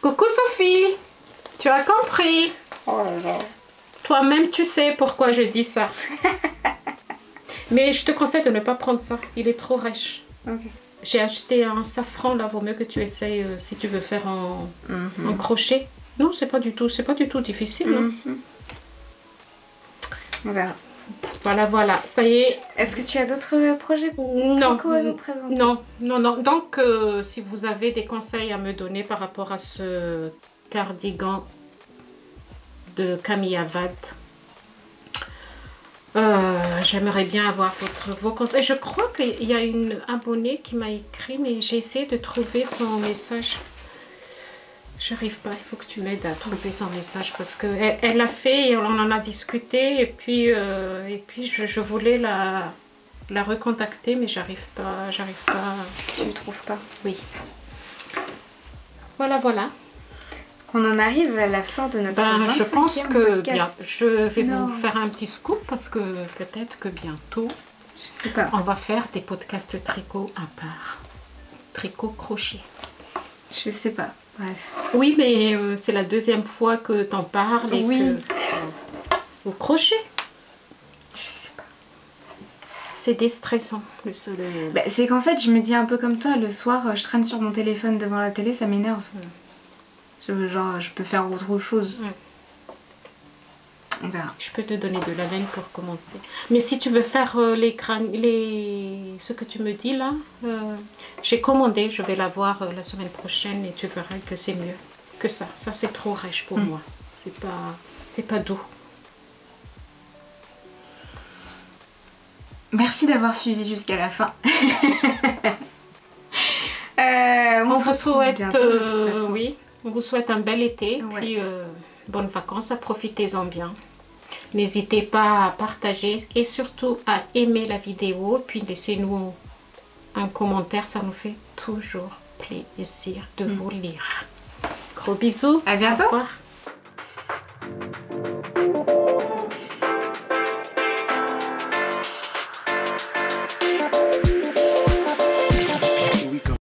B: Coucou Sophie, tu as compris.
A: Oh là là.
B: Toi-même, tu sais pourquoi je dis ça. Mais je te conseille de ne pas prendre ça. Il est trop rêche.
A: Okay.
B: J'ai acheté un safran là. Vaut mieux que tu essayes si tu veux faire en crochet. Non, c'est pas du tout difficile. Non.
A: On verra.
B: Voilà. Ça y est.
A: Est-ce que tu as d'autres projets tricot à nous présenter?
B: Non. Donc, si vous avez des conseils à me donner par rapport à ce cardigan de Camilla Vade, j'aimerais bien avoir vos conseils. Je crois qu'il y a une abonnée qui m'a écrit, mais j'ai essayé de trouver son message. J'arrive pas, il faut que tu m'aides à trouver son message parce qu'elle l'a fait et on en a discuté et puis je voulais la recontacter mais j'arrive pas.
A: Tu ne trouves pas?
B: Oui. Voilà.
A: On en arrive à la fin de notre
B: je pense que
A: podcast.
B: bien, je vais vous faire un petit scoop parce que peut-être que bientôt,
A: je sais pas,
B: on va faire des podcasts tricot à part. Tricot crochet.
A: Je sais pas, bref.
B: Oui, mais c'est la deuxième fois que t'en parles et que... Au crochet.
A: Je sais pas.
B: C'est déstressant, le seul...
A: Bah, c'est qu'en fait, je me dis un peu comme toi, le soir, je traîne sur mon téléphone devant la télé, ça m'énerve. Genre, je peux faire autre chose. On verra.
B: Je peux te donner de la laine pour commencer. Mais si tu veux faire ce que tu me dis là, j'ai commandé, je vais l'avoir la semaine prochaine et tu verras que c'est mieux que ça. Ça, c'est trop rêche pour moi. C'est pas doux.
A: Merci d'avoir suivi jusqu'à la fin.
B: On vous souhaite
A: bientôt,
B: oui, on vous souhaite un bel été, puis bonnes vacances, profitez-en bien. N'hésitez pas à partager et surtout à aimer la vidéo, puis laissez-nous un commentaire, ça nous fait toujours plaisir de vous lire. Gros bisous.
A: À bientôt.
B: Au revoir.